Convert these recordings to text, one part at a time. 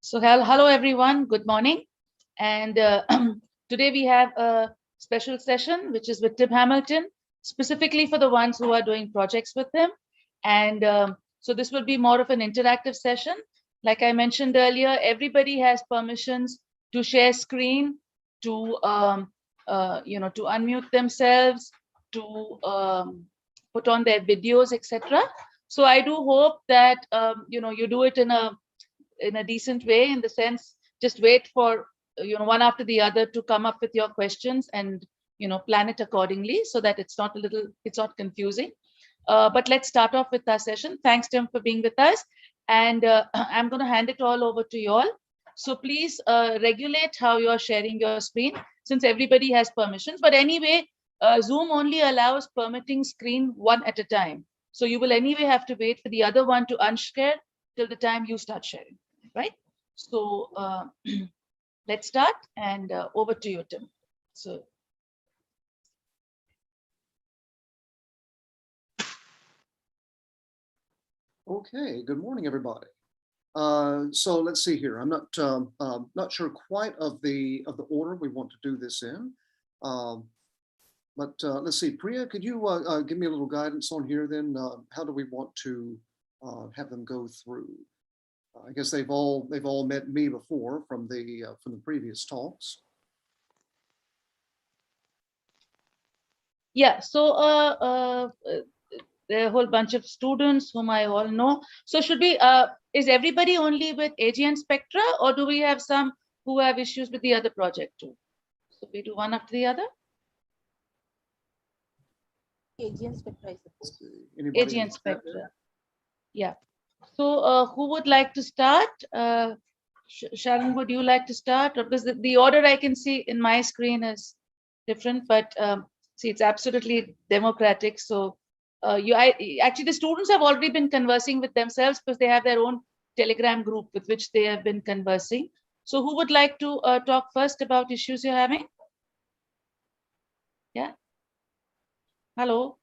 So hello everyone, good morning. And today we have a special session, which is with Tim Hamilton, specifically for the ones who are doing projects with him. And so this will be more of an interactive session. Like I mentioned earlier, everybody has permissions to share screen, to to unmute themselves, to put on their videos, etc. So I do hope that you do it in a decent way, in the sense, just wait for one after the other to come up with your questions, and plan it accordingly so that it's not confusing. But let's start off with our session. Thanks, Tim, for being with us. And I'm going to hand it all over to you all. So please regulate how you're sharing your screen, since everybody has permissions. But anyway, Zoom only allows permitting screen one at a time. So you will anyway have to wait for the other one to unshare till the time you start sharing, right? So let's start, and over to you, Tim. So. Okay, good morning, everybody. So let's see here. I'm not sure quite of the order we want to do this in, but let's see. Priya, could you give me a little guidance on here? Then, how do we want to have them go through? I guess they've all met me before from the previous talks. Yeah. So there are a whole bunch of students whom I all know. So should we, is everybody only with AGN Spectra, or do we have some who have issues with the other project too? So we do one after the other. AGN Spectra is supposed to. AGN Spectra. Yeah. So who would like to start? Sharon, would you like to start? Because the order I can see in my screen is different, but see, it's absolutely democratic. So actually, the students have already been conversing with themselves, because they have their own Telegram group with which they have been conversing. So who would like to talk first about issues you're having? Yeah. Hello.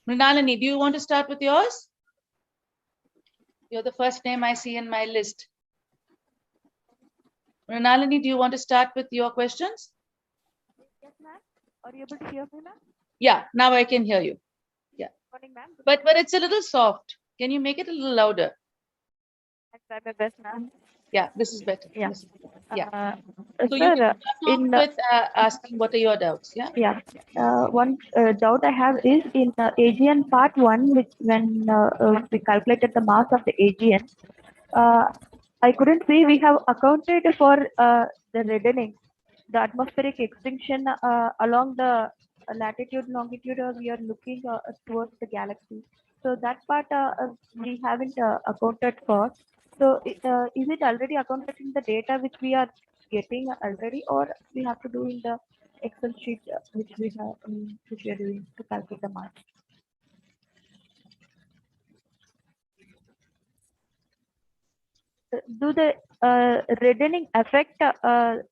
Mrinalini, do you want to start with yours? You're the first name I see in my list. Mrinalini, do you want to start with your questions? Yes, ma'am. Are you able to hear me, ma'am? Yeah, now I can hear you. Yeah. Morning, ma'am. But it's a little soft. Can you make it a little louder? I try my best, ma'am. Yeah, this is better. Yeah. Yeah. So sir, you can start off with asking what are your doubts. Yeah. Yeah. One doubt I have is in AGN part 1, which when we calculated the mass of the AGN, I couldn't see we have accounted for the reddening, the atmospheric extinction along the latitude, longitude, or we are looking towards the galaxy. So that part we haven't accounted for. So is it already accounted in the data which we are getting already, or we have to do in the Excel sheet which we are doing to calculate the mass? Do the reddening affect the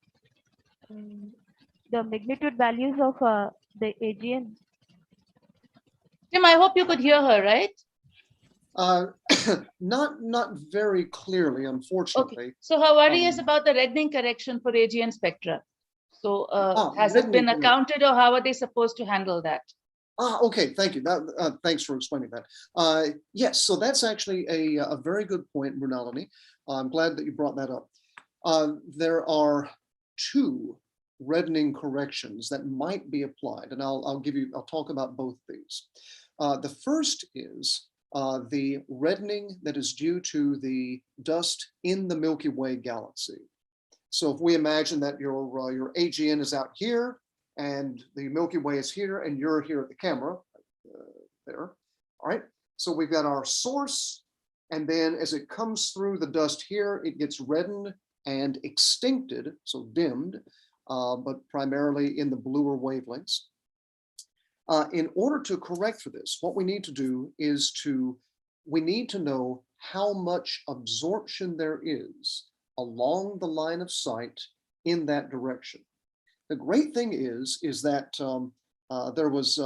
magnitude values of the AGN? Tim, I hope you could hear her, right? Not very clearly, unfortunately. Okay. So her worry is about the reddening correction for AGN Spectra. So has it been accounted, or how are they supposed to handle that? Okay, thank you. Thanks for explaining that. Yes, so that's actually a very good point, Mrinalini. I'm glad that you brought that up. There are two reddening corrections that might be applied, and I'll talk about both these. The first is the reddening that is due to the dust in the Milky Way galaxy. So if we imagine that your AGN is out here, and the Milky Way is here, and you're here at the camera, there, all right? So we've got our source, and then as it comes through the dust here, it gets reddened and extincted, so dimmed, but primarily in the bluer wavelengths. In order to correct for this, what we need to do is we need to know how much absorption there is along the line of sight in that direction. The great thing is that there was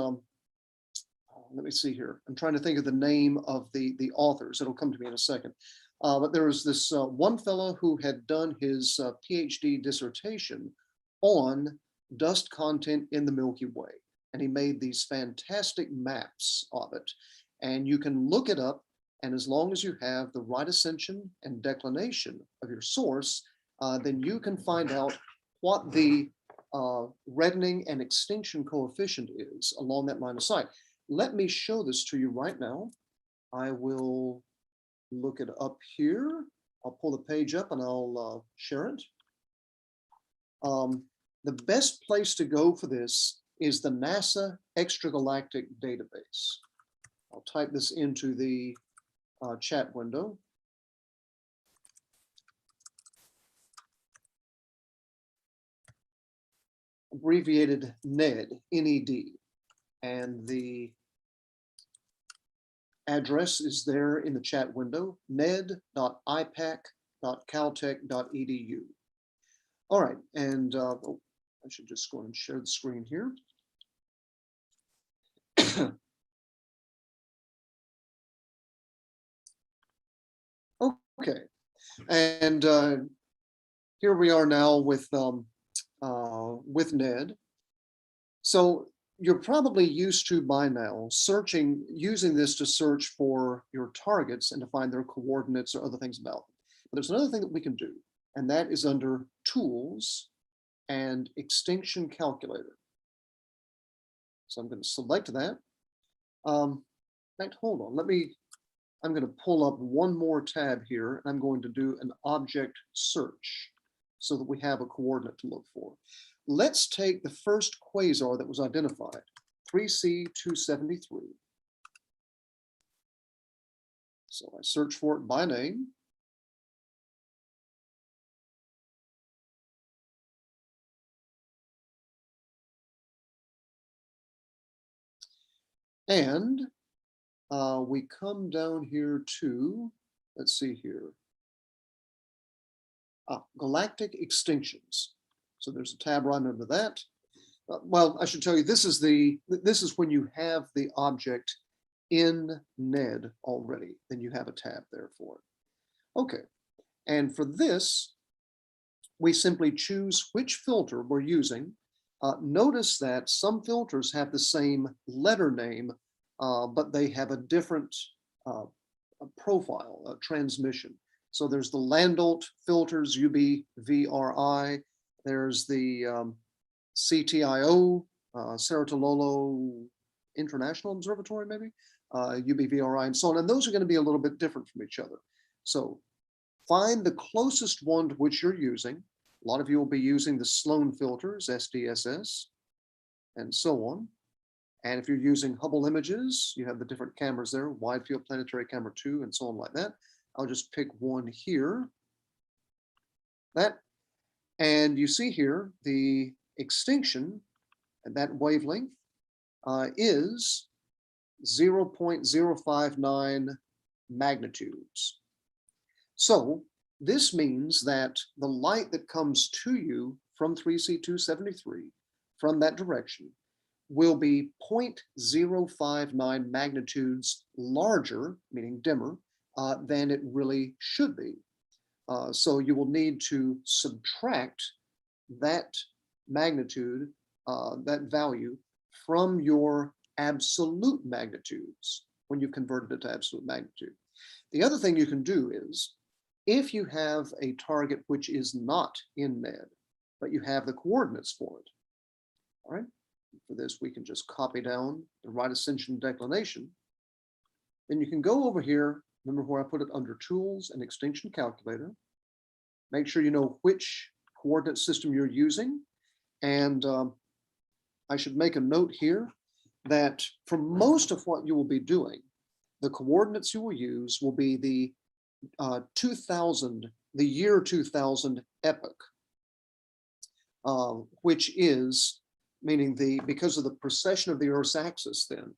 let me see here. I'm trying to think of the name of the authors. It'll come to me in a second. But there was this one fellow who had done his PhD dissertation on dust content in the Milky Way. And he made these fantastic maps of it. And you can look it up. And as long as you have the right ascension and declination of your source, then you can find out what the reddening and extinction coefficient is along that line of sight. Let me show this to you right now. I will look it up here. I'll pull the page up and I'll share it. The best place to go for this is the NASA Extragalactic Database. I'll type this into the chat window. Abbreviated NED, N-E-D, and the address is there in the chat window, ned.ipac.caltech.edu. All right, and oh, I should just go and share the screen here. Okay, and here we are now with NED. So you're probably used to by now using this to search for your targets and to find their coordinates or other things about them. But there's another thing that we can do, and that is under Tools and Extinction Calculator. So I'm going to select that. In fact, hold on, I'm going to pull up one more tab here, and I'm going to do an object search so that we have a coordinate to look for. Let's take the first quasar that was identified, 3C273. So I search for it by name. And we come down here to, let's see here, galactic extinctions. So there's a tab right under that. Well, I should tell you, this is when you have the object in NED already, then you have a tab there for it. Okay, and for this, we simply choose which filter we're using. Notice that some filters have the same letter name, but they have a different profile, transmission. So there's the Landolt filters, UBVRI. There's the CTIO, Ceratololo International Observatory, maybe, UBVRI, and so on. And those are going to be a little bit different from each other. So find the closest one to which you're using. A lot of you will be using the Sloan filters, SDSS, and so on. And if you're using Hubble images, you have the different cameras there, Wide Field Planetary Camera 2, and so on like that. I'll just pick one here. That, and you see here the extinction, and that wavelength is 0.059 magnitudes. So this means that the light that comes to you from 3C273 from that direction will be 0.059 magnitudes larger, meaning dimmer, than it really should be. So you will need to subtract that magnitude, that value, from your absolute magnitudes when you've converted it to absolute magnitude. The other thing you can do is, if you have a target which is not in NED, but you have the coordinates for it, all right? For this, we can just copy down the right ascension declination. Then you can go over here, remember where I put it under Tools and Extinction Calculator. Make sure you know which coordinate system you're using. And I should make a note here that for most of what you will be doing, the coordinates you will use will be the 2000, the year 2000 epoch, which is, meaning because of the precession of the Earth's axis, then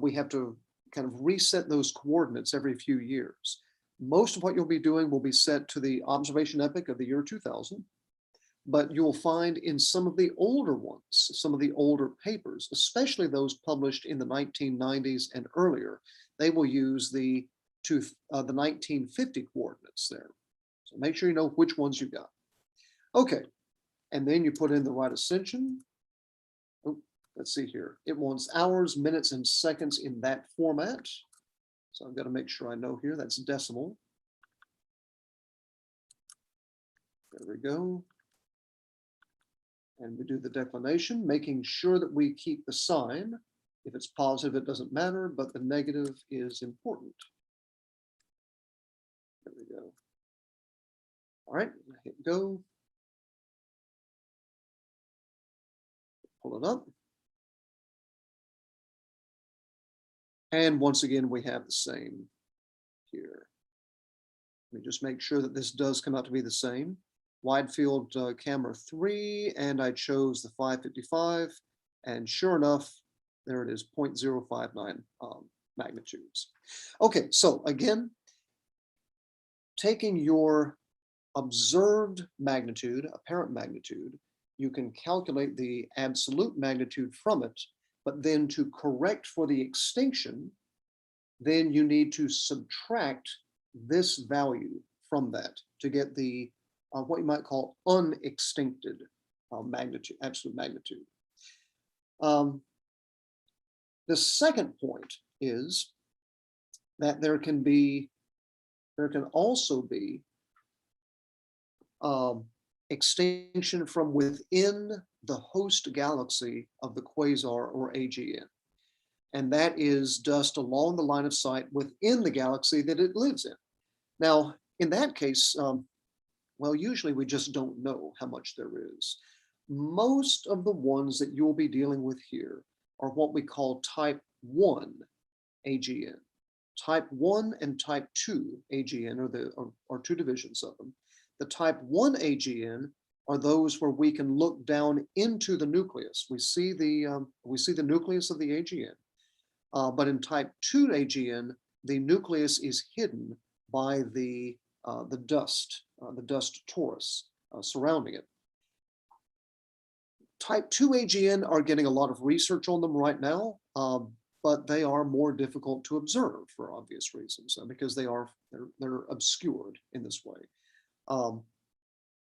we have to kind of reset those coordinates every few years. Most of what you'll be doing will be set to the observation epoch of the year 2000. but you'll find in some of the older ones, some of the older papers, especially those published in the 1990s and earlier, they will use the 1950 coordinates there. So make sure you know which ones you got. Okay, and then you put in the right ascension. Oh, let's see here. It wants hours, minutes, and seconds in that format. So I've got to make sure I know here, that's decimal. There we go. And we do the declination, making sure that we keep the sign. If it's positive, it doesn't matter, but the negative is important. There we go. All right, hit go. Pull it up. And once again, we have the same here. Let me just make sure that this does come out to be the same. Wide field camera 3, and I chose the 555, and sure enough, there it is, 0.059 magnitudes. Okay, so again, taking your observed magnitude, apparent magnitude, you can calculate the absolute magnitude from it, but then to correct for the extinction, then you need to subtract this value from that to get the what you might call unextincted magnitude, absolute magnitude. The second point is that there can also be extinction from within the host galaxy of the quasar or AGN. And that is dust along the line of sight within the galaxy that it lives in. Now, in that case, well, usually we just don't know how much there is. Most of the ones that you'll be dealing with here are what we call type 1 AGN. Type 1 and type 2 AGN are two divisions of them. The type 1 AGN are those where we can look down into the nucleus. We see the nucleus of the AGN, but in type 2 AGN, the nucleus is hidden by the dust torus surrounding it. Type 2 AGN are getting a lot of research on them right now, but they are more difficult to observe for obvious reasons because they're obscured in this way. And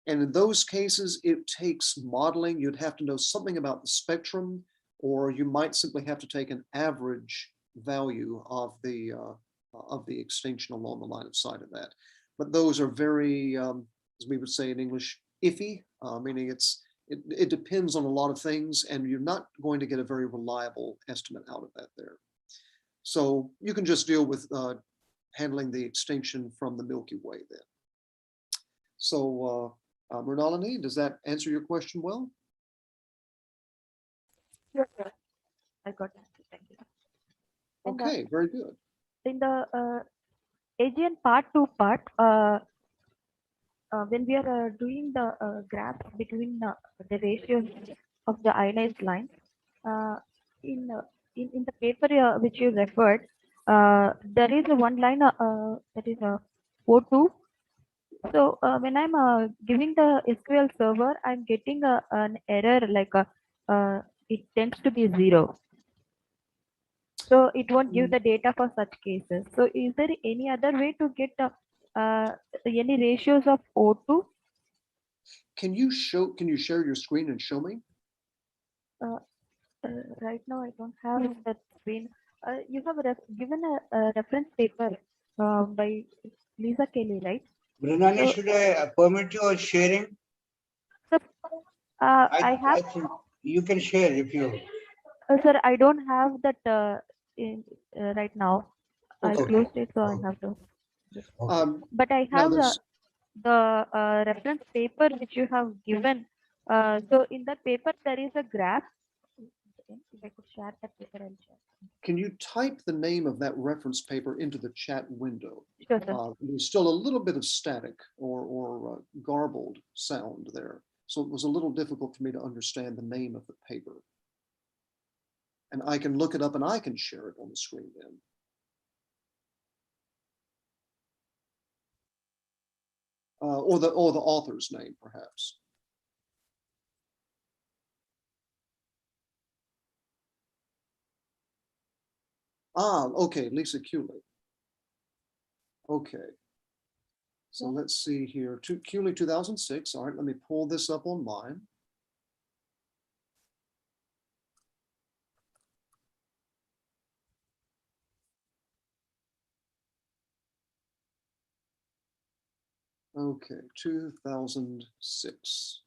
in those cases, it takes modeling. You'd have to know something about the spectrum, or you might simply have to take an average value of the extinction along the line of sight of that. But those are very, as we would say in English, iffy, meaning it depends on a lot of things, and you're not going to get a very reliable estimate out of that there. So you can just deal with handling the extinction from the Milky Way then. So Mrinalini, does that answer your question well? Yes, sir. I got it. Thank you. And, okay, very good. In the AGN part 2 part, when we are doing the graph between the ratios of the ionized lines, in the paper which you referred, there is one line that is O2. So when I'm giving the SQL server, I'm getting an error like it tends to be 0. So it won't give the data for such cases. So is there any other way to get any ratios of O2? Can you share your screen and show me? Right now I don't have that screen. You have given a reference paper by Lisa Kelly, right? Brunani, should I permit your sharing? So, I have. I think you can share if you. Sir, I don't have that right now. I Okay. closed it, so I have to. But I have the reference paper which you have given. So in that paper there is a graph. If I could share that paper, I'll share. Can you type the name of that reference paper into the chat window? Sure, sir. There's still a little bit of static or garbled sound there. So it was a little difficult for me to understand the name of the paper. And I can look it up and I can share it on the screen then. Or the author's name, perhaps. Okay, Lisa Cooley. Okay. So let's see here, Cooley 2006. All right, let me pull this up on mine. Okay, 2006.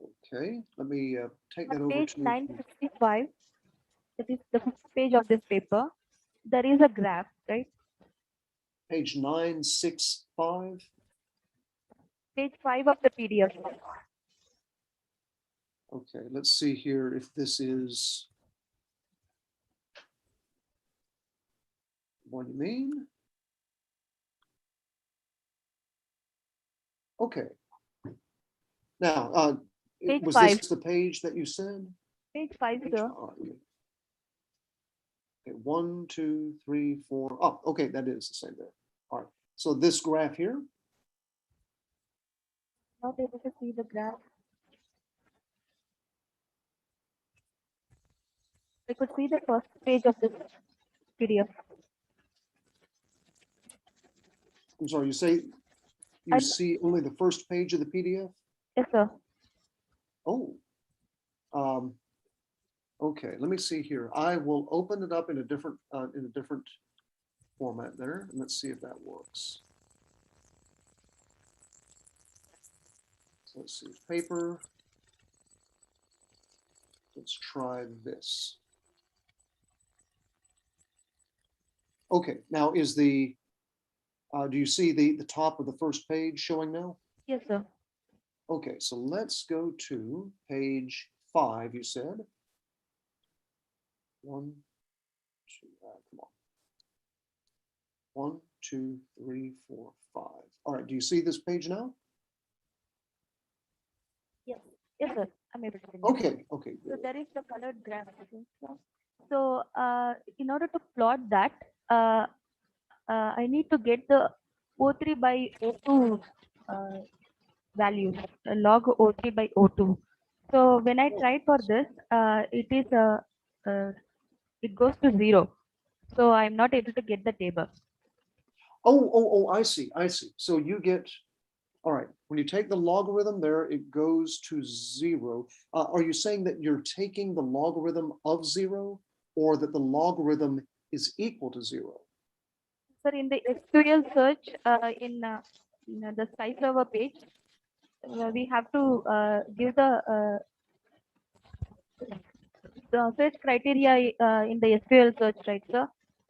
Okay, let me take that On over page to 965, that is the fifth page of this paper, there is a graph, right? page 965. Page 5 of the PDF. Okay, let's see here if this is what you mean. Okay. Now, Page was 5. this the page that you said? Page 5, Page sir. 5, okay. Okay, 1, 2, 3, 4. Oh, okay, that is the same there. All right. So this graph here. Not able to see the graph. I could see the first page of this PDF. I'm sorry, you say you And see only the first page of the PDF? yes, sir. Oh, okay. Let me see here. I will open it up in a different format there, and let's see if that works. So let's see, paper. Let's try this. Okay, now is the, do you see the top of the first page showing now? Yes, sir. Okay, so let's go to page 5, you said. 1, 2, come on. 1, 2, 3, 4, 5. All right, do you see this page now? Yes, yes, sir. I'm able to see. Okay, okay, So good. there is the colored graph. So in order to plot that, I need to get the O3 by O2 values, log O3 by O2. So when I tried for this, it goes to 0. So I'm not able to get the table. Oh, I see, I see. So you get, all right, when you take the logarithm there, it goes to 0. Are you saying that you're taking the logarithm of 0 or that the logarithm is equal to 0? Sir, in the SQL search in the Sky server page, we have to give the search criteria in the SQL search, right, sir?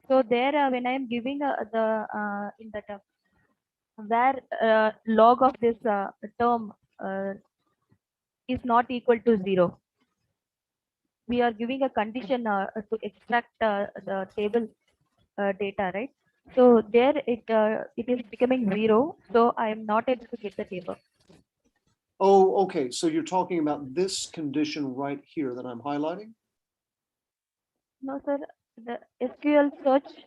So there, when I am giving in that where log of this term is not equal to 0, we are giving a condition to extract the table data, right? So there it is becoming 0, so I am not able to get the table. Oh, okay, so you're talking about this condition right here that I'm highlighting? No, sir, the SQL search.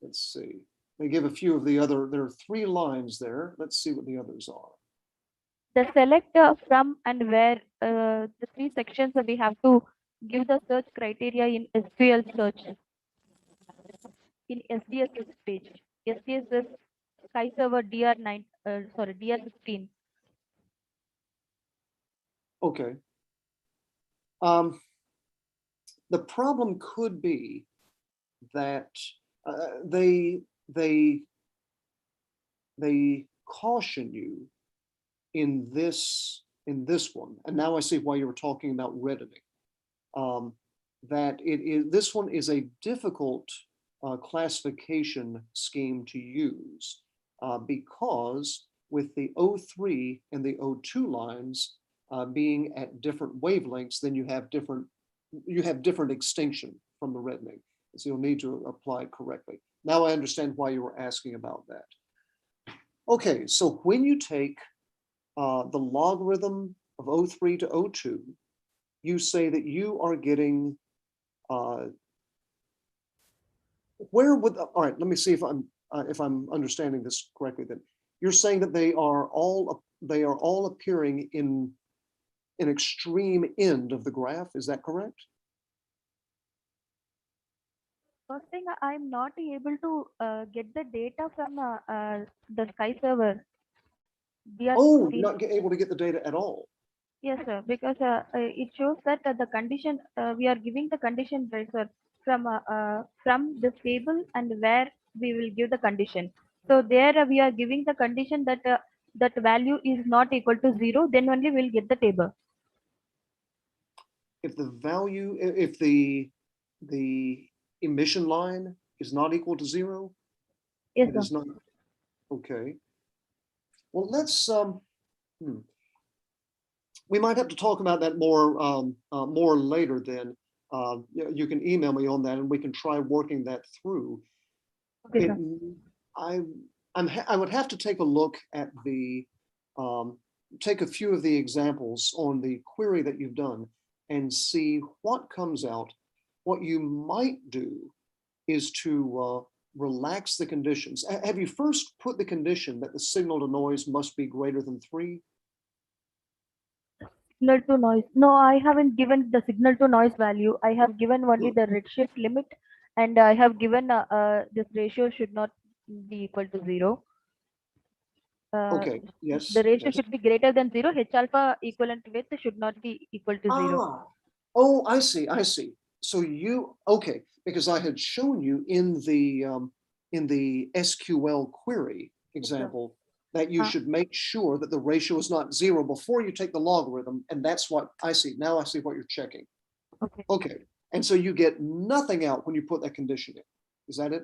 Let's see. They give a few of the other, there are 3 lines there. Let's see what the others are. The select from and where, the 3 sections that we have to give the search criteria in SQL search. In SDSS page, SDSS Sky server DR9, DR16. Okay. The problem could be that they caution you in this one, and now I see why you were talking about reddening. That this one is a difficult classification scheme to use because with the O3 and the O2 lines being at different wavelengths, then you have different extinction from the reddening. So you'll need to apply it correctly. Now I understand why you were asking about that. Okay, so when you take the logarithm of O3 to O2, you say that you are getting, where would, all right, let me see if I'm understanding this correctly then. You're saying that they are all appearing in an extreme end of the graph, is that correct? First thing, I'm not able to get the data from the Sky server. We are Oh, we, you're not able to get the data at all. yes, sir, because it shows that the condition we are giving the condition right, sir, from this table and where we will give the condition. So there we are giving the condition that that value is not equal to 0, then only we'll get the table. If the value, if the emission line is not equal to 0, Yes, it sir. is not. Okay. Well, let's we might have to talk about that more later. Then you can email me on that, and we can try working that through. Okay, It, sir. I would have to take a look at take a few of the examples on the query that you've done and see what comes out. What you might do is to relax the conditions. Have you first put the condition that the signal to noise must be greater than 3? Signal to noise. No, I haven't given the signal to noise value. I have given only the redshift limit, and I have given this ratio should not be equal to 0. Okay, The yes, ratio yes. should be greater than 0. H alpha equivalent width should not be equal to 0. Ah, oh, I see, I see. So okay, because I had shown you in the SQL query example that you should make sure that the ratio is not 0 before you take the logarithm, and that's what I see. Now I see what you're checking. Okay. Okay, and so you get nothing out when you put that condition in. Is that it?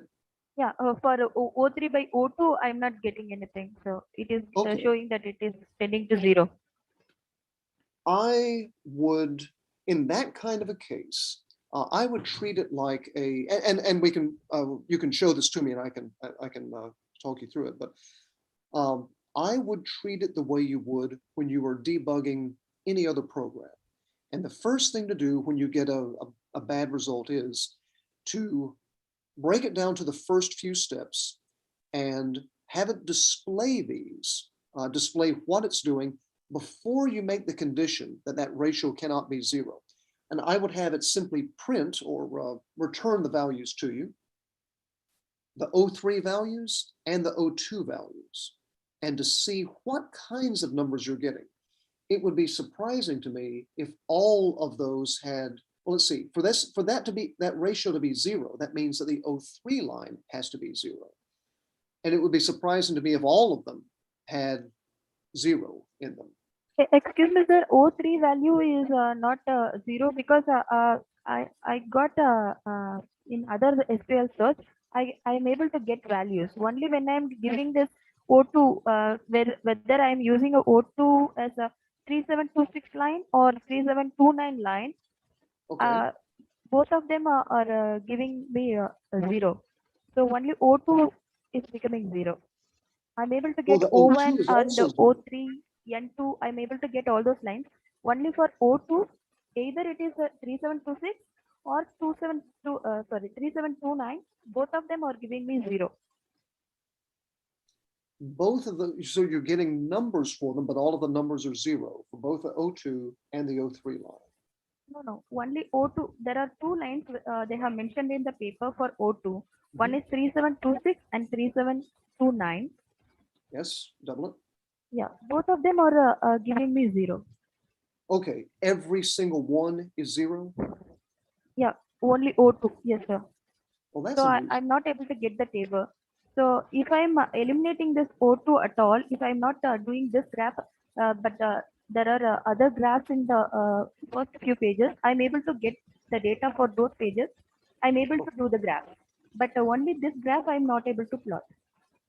Yeah, for O3 by O2, I'm not getting anything. So it is Okay. showing that it is tending to 0. I would, in that kind of a case, I would treat it like and we can, you can show this to me and I can talk you through it, but I would treat it the way you would when you were debugging any other program. And the first thing to do when you get a bad result is to break it down to the first few steps and have it display display what it's doing before you make the condition that that ratio cannot be 0. And I would have it simply print or return the values to you, the O3 values and the O2 values, and to see what kinds of numbers you're getting. It would be surprising to me if all of those had, well, let's see, for that ratio to be 0, that means that the O3 line has to be 0. And it would be surprising to me if all of them had 0 in them. Excuse me, sir. O3 value is not 0 because I got in other SQL search, I am able to get values only when I'm giving this O2, whether I'm using a O2 as a 3726 line or 3729 line. Okay. Both of them are giving me a 0. So only O2 is becoming 0. I'm able to Well, get the O1 O2 is and also 0. O3, N2. I'm able to get all those lines. Only for O2, either it is 3726 or 3729. Both of them are giving me 0. Both of them, so you're getting numbers for them, but all of the numbers are 0 for both the O2 and the O3 line. No, only O2. There are two lines they have mentioned in the paper for O2. One is 3726 and 3729. Yes, double it. Yeah, both of them are giving me 0. Okay, every single one is 0? Yeah, only O2. Yes, sir. Well, that's So unusual. I'm not able to get the table. So if I'm eliminating this O2 at all, if I'm not doing this graph, but there are other graphs in the first few pages, I'm able to get the data for those pages. I'm able to do the graph, but only this graph I'm not able to plot.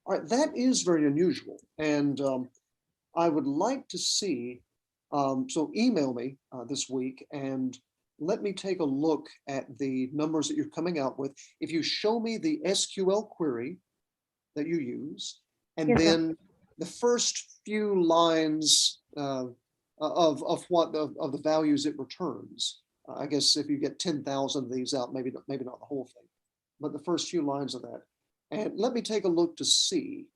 All right, that is very unusual. And I would like to see, so email me this week and let me take a look at the numbers that you're coming out with. If you show me the SQL query that you use, and Yes, sir. then the first few lines of the values it returns. I guess if you get 10,000 of these out, maybe not the whole thing, but the first few lines of that. And let me take a look to see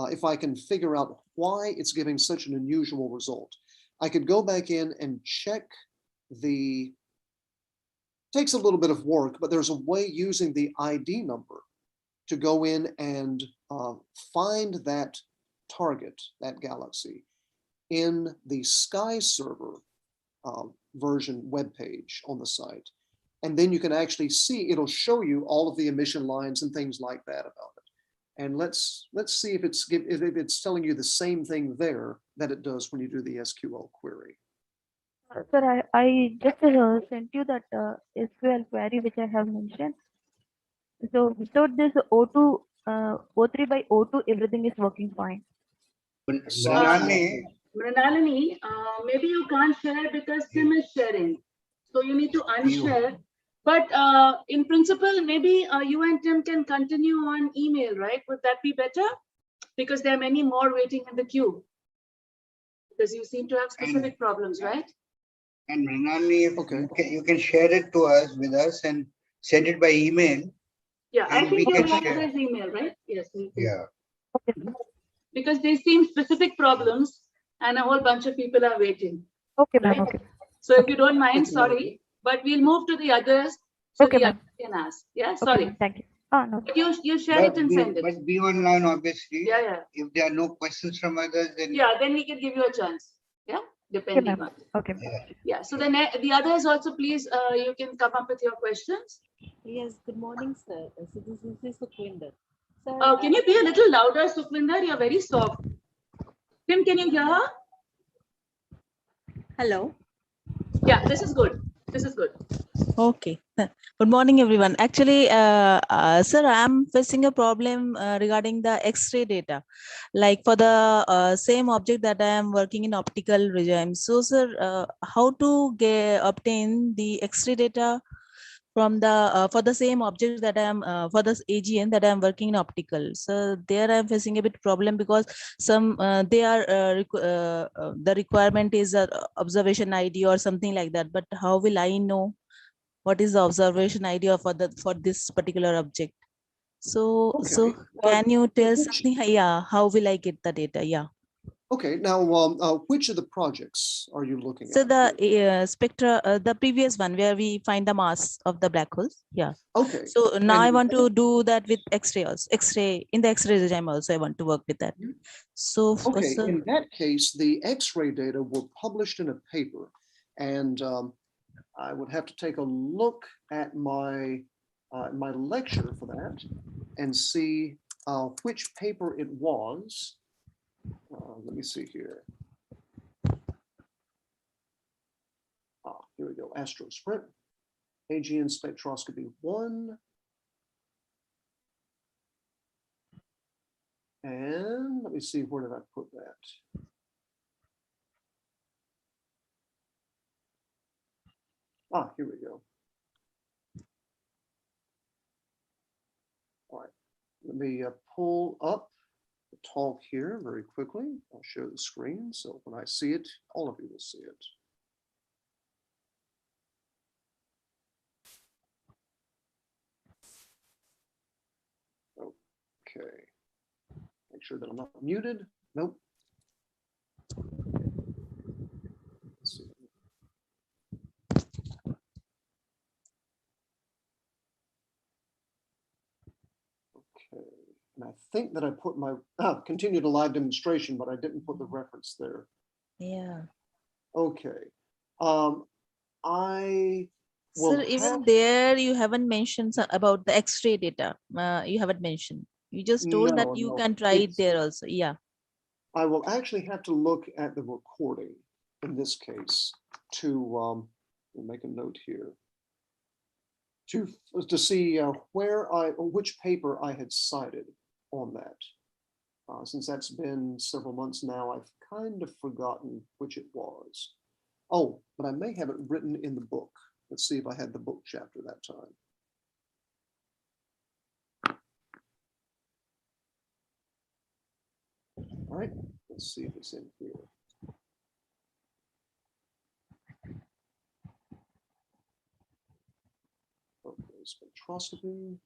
if I can figure out why it's giving such an unusual result. I could go back in and check takes a little bit of work, but there's a way using the ID number to go in and find that target, that galaxy, in the Sky server version webpage on the site. And then you can actually see, it'll show you all of the emission lines and things like that about it. And let's see if it's telling you the same thing there that it does when you do the SQL query. Sir, I just sent you that SQL query which I have mentioned. So without this O2, O3 by O2, everything is working fine. Mrinalini, Maybe you can't share because Sim is sharing. So you need to unshare. But in principle, maybe you and Tim can continue on email, right? Would that be better? Because there are many more waiting in the queue. Because you seem to have specific problems, right? and Mrinalini, Okay. you can share it to us with us and send it by email. Yeah, I And we think you can have share. his email, right? Yes. Yeah. Because they seem specific problems and a whole bunch of people are waiting. Okay, ma'am. Right? Okay. So if you don't mind, Okay, ma'am. sorry, but we'll move to the others so Okay, the ma'am. others can ask. Yeah, Okay, sorry. ma'am. Thank you. Oh, no. But you share it and send it. But be online, obviously. Yeah, yeah. If there are no questions from others, then Yeah, then we can give you a chance. Yeah, Okay, depending ma'am. on. Okay. Yeah, so the others also, please, you can come up with your questions. Yes, good morning, sir. So this is Sukhwinder. Sir, Can you be a little louder, Sukhwinder? You're very soft. Tim, can you hear her? hello. Yeah, this is good. This is good. Okay. Good morning, everyone. Actually, sir, I'm facing a problem regarding the Xray data, like for the same object that I am working in optical regime. So, sir, how to obtain the Xray data from the for the same object that I am for this AGN that I am working in optical. So there I am facing a bit problem because some they are the requirement is observation ID or something like that. But how will I know what is the observation ID for this particular object? So Okay. can you tell Which- something? Yeah, how will I get the data? Yeah. Okay, now which of the projects are you looking So at? the Spectra, the previous one where we find the mass of the black holes. Yeah. Okay. So now And I want to do that with X-ray also. X-ray in the X-ray regime also I want to work with that. So of Okay, course, in that case, the X-ray data were published in a paper, and I would have to take a look at my my lecture for that and see which paper it was. Let me see here. Here we go. Astro Sprint, AGN spectroscopy 1. And let me see, where did I put that? Here we go. All right, let me pull up the talk here very quickly. I'll show the screen, so when I see it, all of you will see it. Okay, make sure that I'm not muted. Nope. Let's see. Okay, and I think that I put my continue to live demonstration, but I didn't put the reference there. yeah. Okay, I will Sir, even have, there you haven't mentioned about the X-ray data. You haven't mentioned. You just told that you no, can try it it's, there also. Yeah. I will actually have to look at the recording in this case to we'll make a note here to see which paper I had cited on that. Since that's been several months now, I've kind of forgotten which it was. Oh, but I may have it written in the book. Let's see if I had the book chapter that time. All right, let's see if it's in here. Okay, spectroscopy.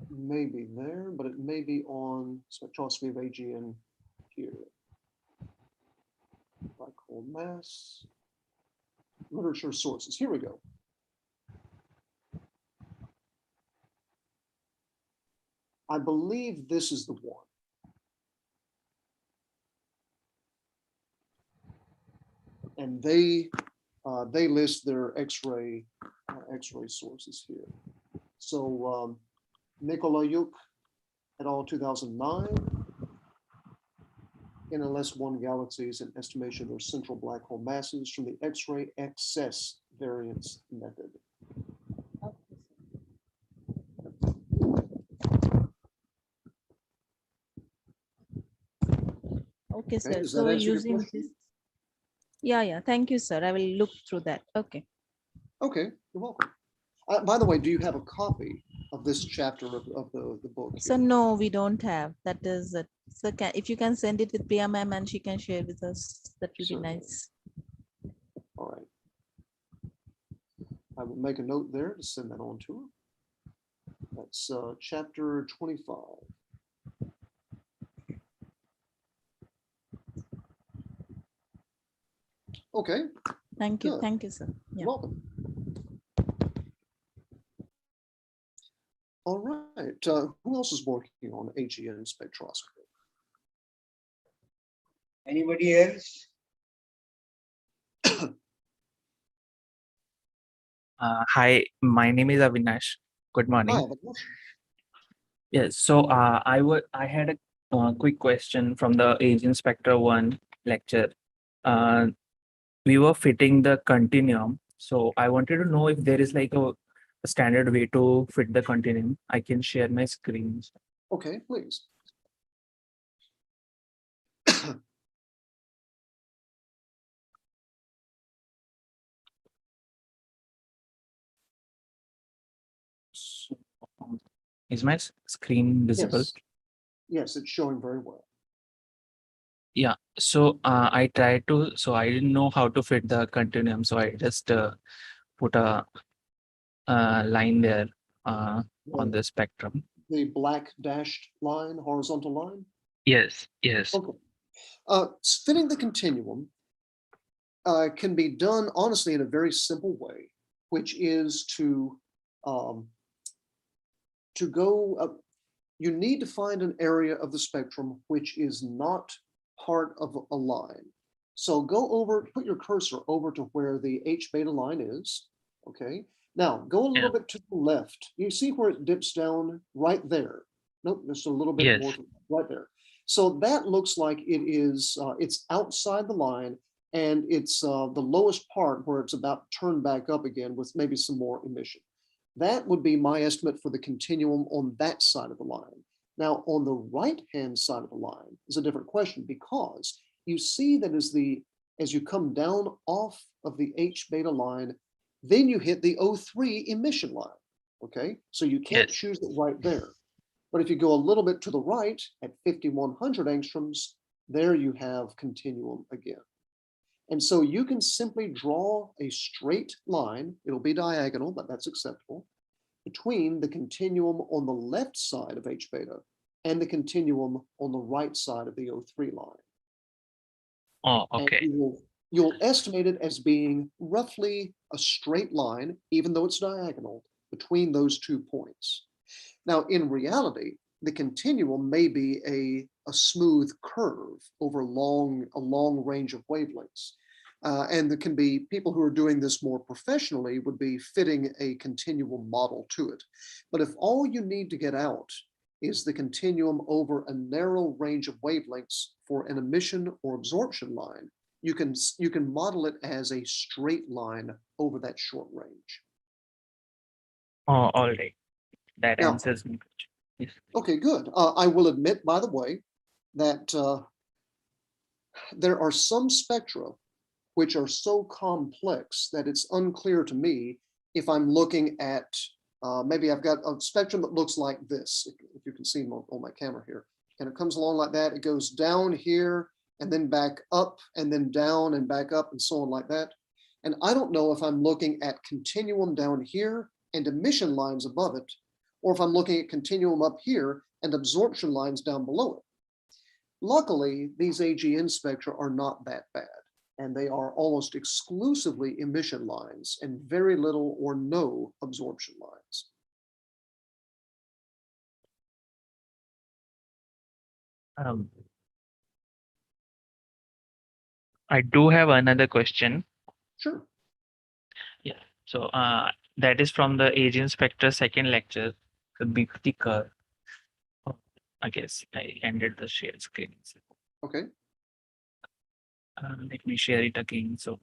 May be there, but it may be on spectroscopy of AGN here. Black hole mass, literature sources. Here we go. I believe this is the one. And they list their X-ray sources here. So Nikolayuk et al. 2009. NLS1 galaxies and estimation of their central black hole masses from the X-ray excess variance method. Okay, sir. does that So answer your using question? this. Yeah. Thank you, sir. I will look through that. Okay. Okay, you're welcome. By the way, do you have a copy of this chapter of the book? So here? no, we don't have. That is it. So if you can send it with Priya ma'am and she can share with us, that will be Certainly. nice. All right. I will make a note there to send that on to her. That's chapter 25. Okay, Thank you. Good. Thank you, sir. Yeah. you're welcome. All right, who else is working on AGN spectroscopy? Anybody else? Hi, my name is Avinash. Good Hi, morning. Avinash. Yes, so I had a quick question from the AGN Spectra 1 lecture. We were fitting the continuum, so I wanted to know if there is like a standard way to fit the continuum. I can share my screens. Okay, please. So, is my screen visible? Yes. Yes, it's showing very well. Yeah, so I tried to, so I didn't know how to fit the continuum, so I just put a line there on the spectrum. The black dashed line, horizontal line. Yes. Okay. Fitting the continuum can be done honestly in a very simple way, which is to go. You need to find an area of the spectrum which is not part of a line. So go over, put your cursor over to where the H beta line is. Okay. Now go a little bit to the left. You see where it dips down right there. Nope, just a little bit more right there. So that looks like it is, it's outside the line, and it's the lowest part where it's about turned back up again with maybe some more emission. That would be my estimate for the continuum on that side of the line. Now, on the right-hand side of the line is a different question, because you see that as you come down off of the H beta line, then you hit the O3 emission line. Okay, so you can't choose it right there. But if you go a little bit to the right at 5100 angstroms, there you have continuum again. And so you can simply draw a straight line. It'll be diagonal, but that's acceptable, between the continuum on the left side of H beta and the continuum on the right side of the O3 line. Oh, okay. And you'll estimate it as being roughly a straight line, even though it's diagonal, between those 2 points. Now, in reality, the continuum may be a smooth curve over a long range of wavelengths. And there can be people who are doing this more professionally would be fitting a continuum model to it. But if all you need to get out is the continuum over a narrow range of wavelengths for an emission or absorption line, you can model it as a straight line over that short range. Oh, all right. That Now, answers my question. Yes. Okay, good. I will admit, by the way, that there are some spectra which are so complex that it's unclear to me if I'm looking at, maybe I've got a spectrum that looks like this, if you can see on my camera here, and it comes along like that. It goes down here and then back up and then down and back up and so on like that. And I don't know if I'm looking at continuum down here and emission lines above it, or if I'm looking at continuum up here and absorption lines down below it. Luckily, these AGN spectra are not that bad, and they are almost exclusively emission lines and very little or no absorption lines. I do have another question. Sure. Yeah. So that is from the AGN Spectra second lecture, the BPT curve. Oh, I guess I ended the share screen. Okay. Let me share it again. So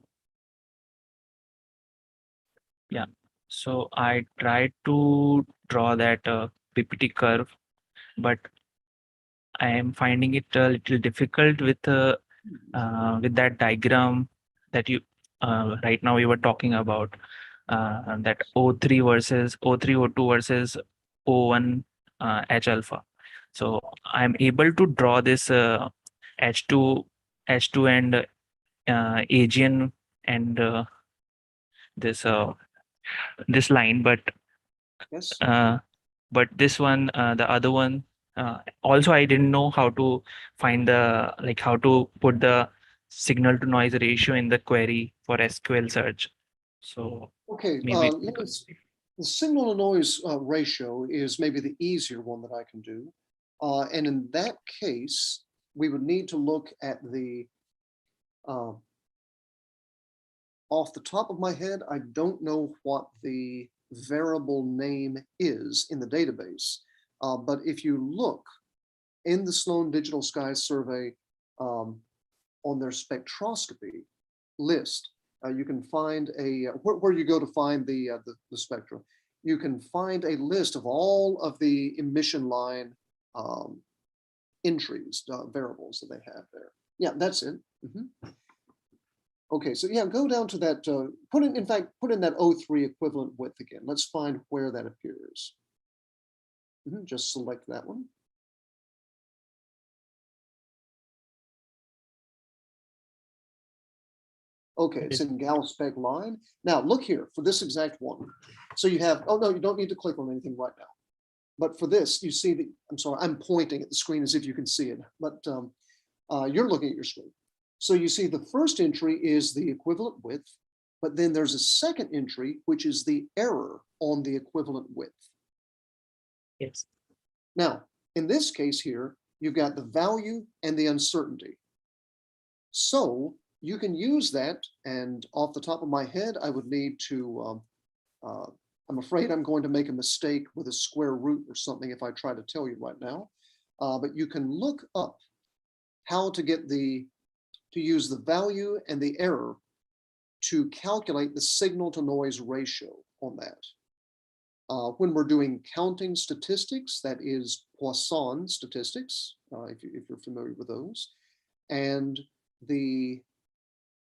yeah. So I tried to draw that PPT curve, but I am finding it a little difficult with that diagram that you right now we were talking about, that O3 versus O3 O2 versus O1 H alpha. So I'm able to draw this H2 and AGN and this line, Yes. but this one, the other one, also I didn't know how to find how to put the signal to noise ratio in the query for SQL search. So Okay. maybe The signal to noise ratio is maybe the easier one that I can do. And in that case, we would need to look at the, off the top of my head, I don't know what the variable name is in the database. But if you look in the Sloan Digital Skies survey on their spectroscopy list, you can find where you go to find the spectra, you can find a list of all of the emission line entries, variables that they have there. Yeah, that's it. Okay, so yeah, go down to that, put in that O3 equivalent width again. Let's find where that appears. Just select that one. Okay, it's in Gal spec line. Now look here for this exact one. So you have, oh no, you don't need to click on anything right now. But for this, you see the, I'm sorry, I'm pointing at the screen as if you can see it, but you're looking at your screen. So you see the first entry is the equivalent width, but then there's a second entry, which is the error on the equivalent width. yes. Now, in this case here, you've got the value and the uncertainty. So you can use that, and off the top of my head, I would need to, I'm afraid I'm going to make a mistake with a square root or something if I try to tell you right now, but you can look up how to get to use the value and the error to calculate the signal to noise ratio on that. When we're doing counting statistics, that is Poisson statistics, if you're familiar with those. And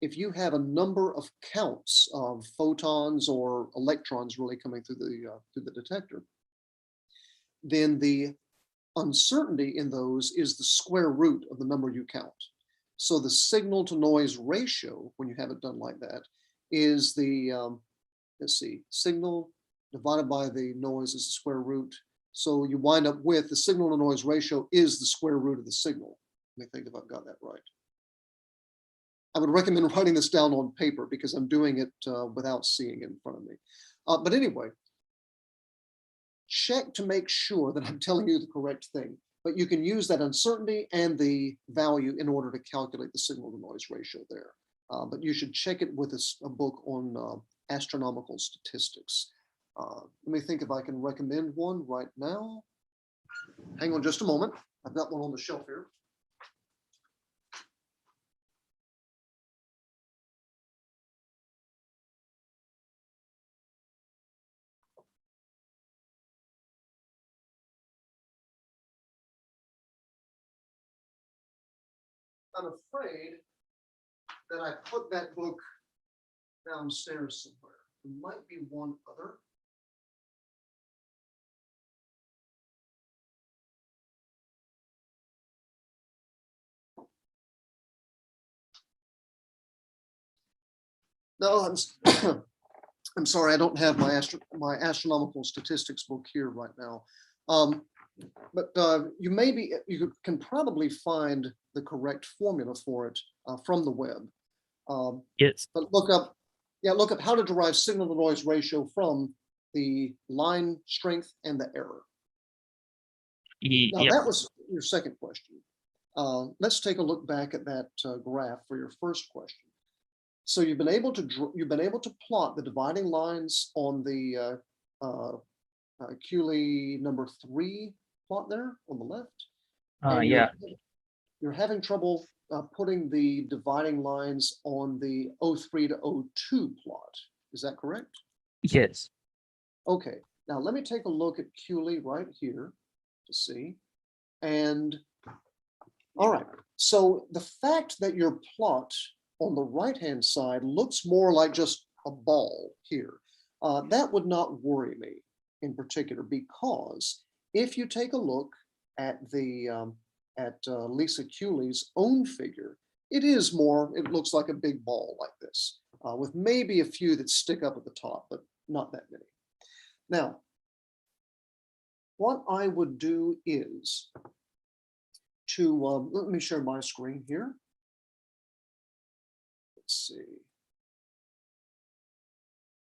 if you have a number of counts of photons or electrons really coming through the detector, then the uncertainty in those is the square root of the number you count. So the signal to noise ratio, when you have it done like that, is the, let's see, signal divided by the noise is the square root. So you wind up with the signal to noise ratio is the square root of the signal. Let me think if I've got that right. I would recommend writing this down on paper because I'm doing it without seeing it in front of me. But anyway, check to make sure that I'm telling you the correct thing. But you can use that uncertainty and the value in order to calculate the signal to noise ratio there. But you should check it with a book on astronomical statistics. Let me think if I can recommend one right now. Hang on just a moment. I've got one on the shelf here. I'm afraid that I put that book downstairs somewhere. There might be one other. No, I'm sorry, I don't have my astronomical statistics book here right now. but you can probably find the correct formula for it from the web. Yes. But look up how to derive signal to noise ratio from the line strength and the error. Now Yep. that was your second question. Let's take a look back at that graph for your first question. So you've been able to plot the dividing lines on the Cooley number 3 plot there on the left. And Yeah. You're having trouble putting the dividing lines on the 03 to 02 plot. Is that correct? Yes. Okay. Now let me take a look at Cooley right here to see. And all right. So the fact that your plot on the right-hand side looks more like just a ball here, that would not worry me in particular, because if you take a look at the Lisa Cooley's own figure, it looks like a big ball like this, with maybe a few that stick up at the top, but not that many. Now, what I would do is let me share my screen here. Let's see.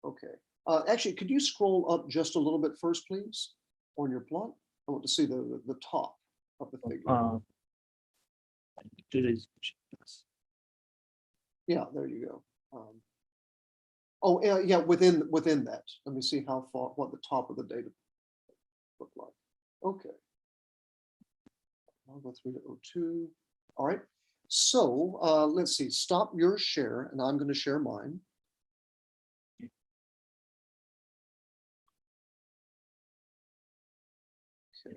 Okay. Actually, could you scroll up just a little bit first, please, on your plot? I want to see the top of the figure. Yeah, there you go. Oh, yeah, within that. Let me see what the top of the data look like. Okay. I'll go through to 02. All right. So let's see. Stop your share, and I'm going to share mine. Okay.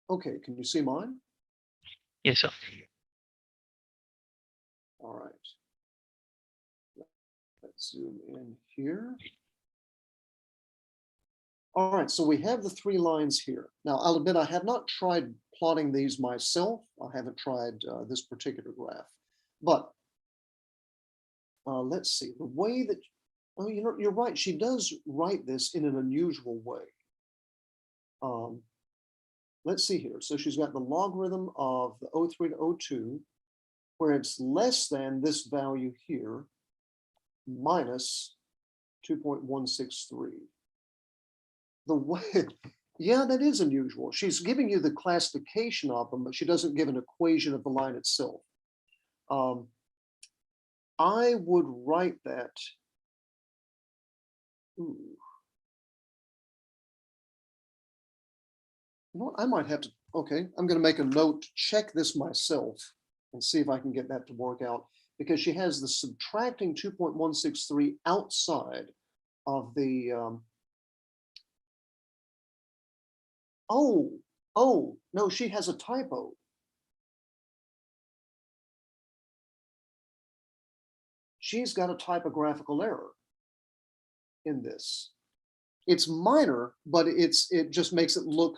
Okay, can you see mine? Yes, sir. All right. Let's zoom in here. All right, so we have the 3 lines here. Now, I'll admit I have not tried plotting these myself. I haven't tried this particular graph, but let's see, the way that, oh, you're right, she does write this in an unusual way. Let's see here. So she's got the logarithm of the 03 to 02, where it's less than this value here, minus 2.163. The way, yeah, that is unusual. She's giving you the classification of them, but she doesn't give an equation of the line itself. I would write that. Ooh. You know what, I might have to, okay, I'm going to make a note to check this myself and see if I can get that to work out, because she has the subtracting 2.163 outside of the, oh, no, she has a typo. She's got a typographical error in this. It's minor, but it just makes it look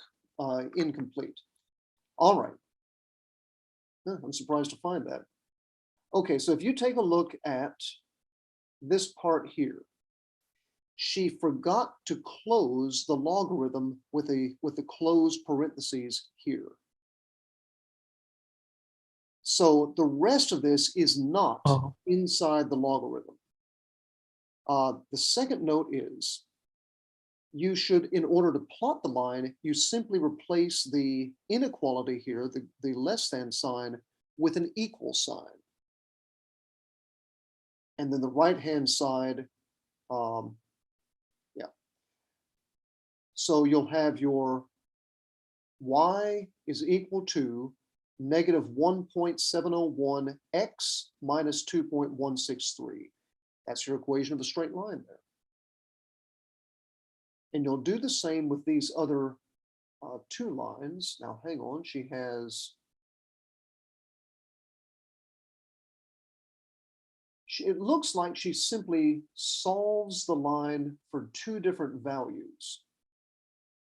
incomplete. All right. I'm surprised to find that. Okay, so if you take a look at this part here, she forgot to close the logarithm with the closed parentheses here. So the rest of this is not inside the logarithm. The second note is, you should, in order to plot the line, you simply replace the inequality here, the less than sign, with an equal sign. And then the right-hand side, yeah. So you'll have your y is equal to negative 1.701 x minus 2.163. That's your equation of a straight line there. And you'll do the same with these other 2 lines. Now, hang on, she has, it looks like she simply solves the line for 2 different values.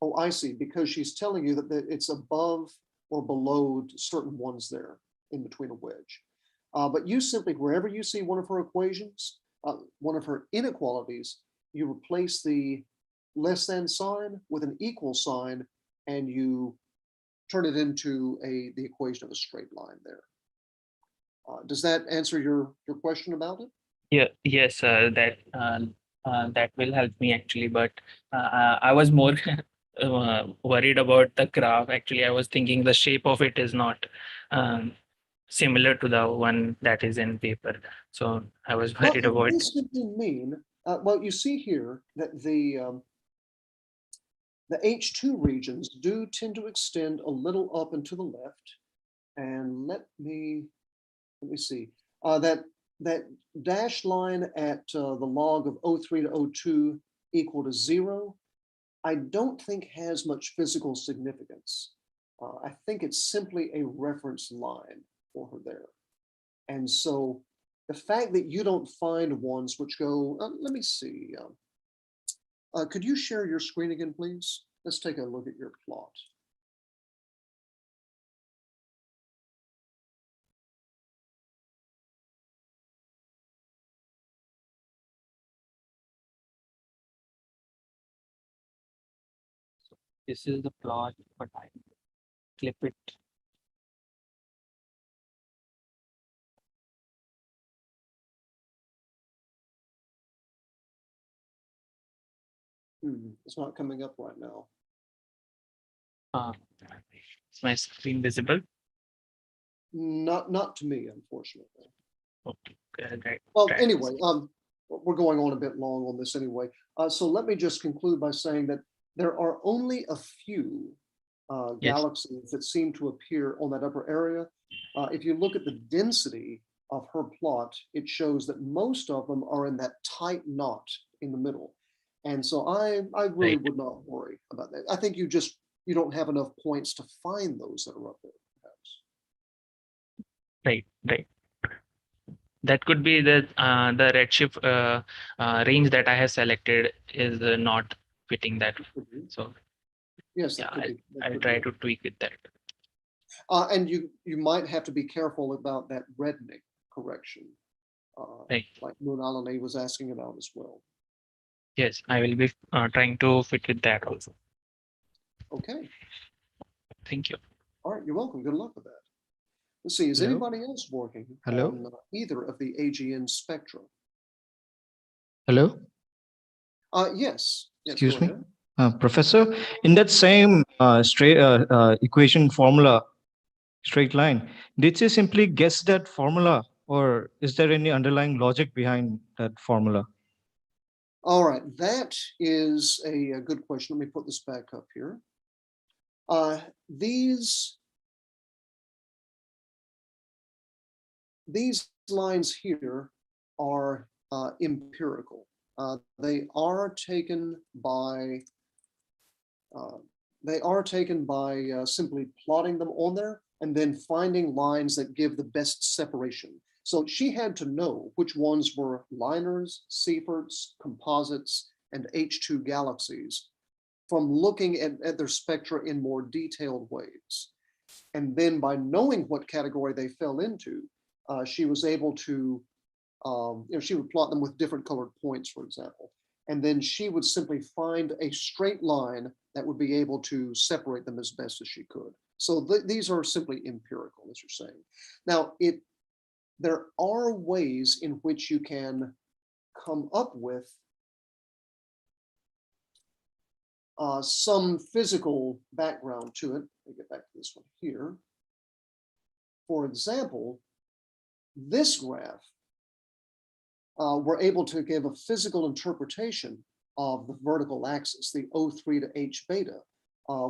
Oh, I see, because she's telling you that it's above or below certain ones there in between a wedge. But you simply, wherever you see one of her equations, one of her inequalities, you replace the less than sign with an equal sign, and you turn it into the equation of a straight line there. Does that answer your question about it? Yeah, yes, that will help me actually, but I was more worried about the graph. Actually, I was thinking the shape of it is not similar to the one that is in paper. So I was Well, worried it about. may simply mean, well, you see here that the H2 regions do tend to extend a little up and to the left. And let me see, that dashed line at the log of 03 to 02 equal to 0, I don't think has much physical significance. I think it's simply a reference line for her there. And so the fact that you don't find ones which go, let me see, could you share your screen again, please? Let's take a look at your plot. This is the plot, but I clip it. It's not coming up right now. Is my screen visible? Not to me, unfortunately. Okay, right. Well, right. anyway, we're going on a bit long on this anyway. So let me just conclude by saying that there are only a few Yes. galaxies that seem to appear on that upper area. If you look at the density of her plot, it shows that most of them are in that tight knot in the middle. And so I really Right. would not worry about that. I think you don't have enough points to find those that are up there, perhaps. Right, right. That could be the redshift range that I have selected is not fitting that. So Yes, yeah, that could be. That I'll could try be. to tweak with that. And you might have to be careful about that reddening correction, Right. like Munalini was asking about as well. Yes, I will be trying to fit with that also. Okay. Thank you. All right, you're welcome. Good luck with that. Let's see, is Hello? anybody else working Hello? on either of the AGN spectra? Hello, Yes. Yes, excuse go me, ahead. Professor. In that same equation formula, straight line, did you simply guess that formula, or is there any underlying logic behind that formula? All right, that is a good question. Let me put this back up here. These lines here are empirical. They are taken by simply plotting them on there and then finding lines that give the best separation. So she had to know which ones were liners, Seyferts, composites, and H2 galaxies from looking at their spectra in more detailed ways. And then by knowing what category they fell into, she was able to, she would plot them with different colored points, for example. And then she would simply find a straight line that would be able to separate them as best as she could. So these are simply empirical, as you're saying. Now, there are ways in which you can come up with some physical background to it. Let me get back to this one here. For example, this graph, we're able to give a physical interpretation of the vertical axis, the O3 to H beta,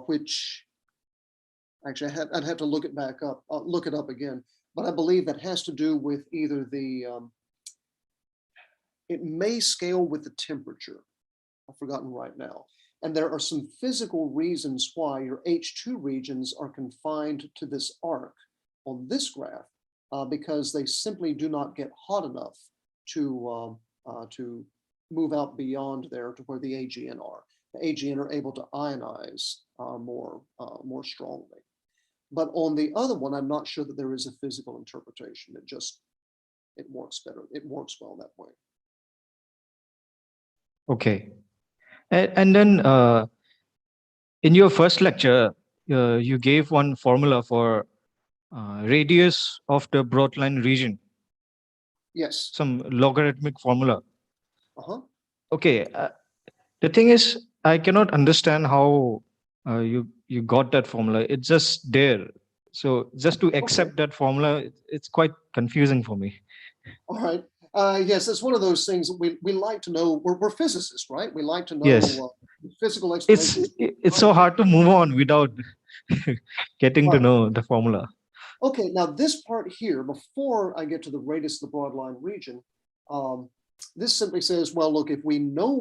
which actually I'd have to look it back up, look it up again, but I believe that has to do with either it may scale with the temperature. I've forgotten right now. And there are some physical reasons why your H2 regions are confined to this arc on this graph, because they simply do not get hot enough to move out beyond there to where the AGN are. The AGN are able to ionize more strongly. But on the other one, I'm not sure that there is a physical interpretation. It just it works better. It works well that way. Okay. And then in your first lecture, you gave one formula for radius of the broadline region, Yes. some logarithmic formula. Uh-huh. Okay. The thing is, I cannot understand how you got that formula. It's just there. So just to accept that formula, it's quite confusing for me. All right. Yes, it's one of those things that we like to know. We're physicists, right? We like to know Yes. physical explanations. It's so hard to move on without getting to Right. know the formula. Okay, now this part here, before I get to the radius of the broadline region, this simply says, well, look, if we know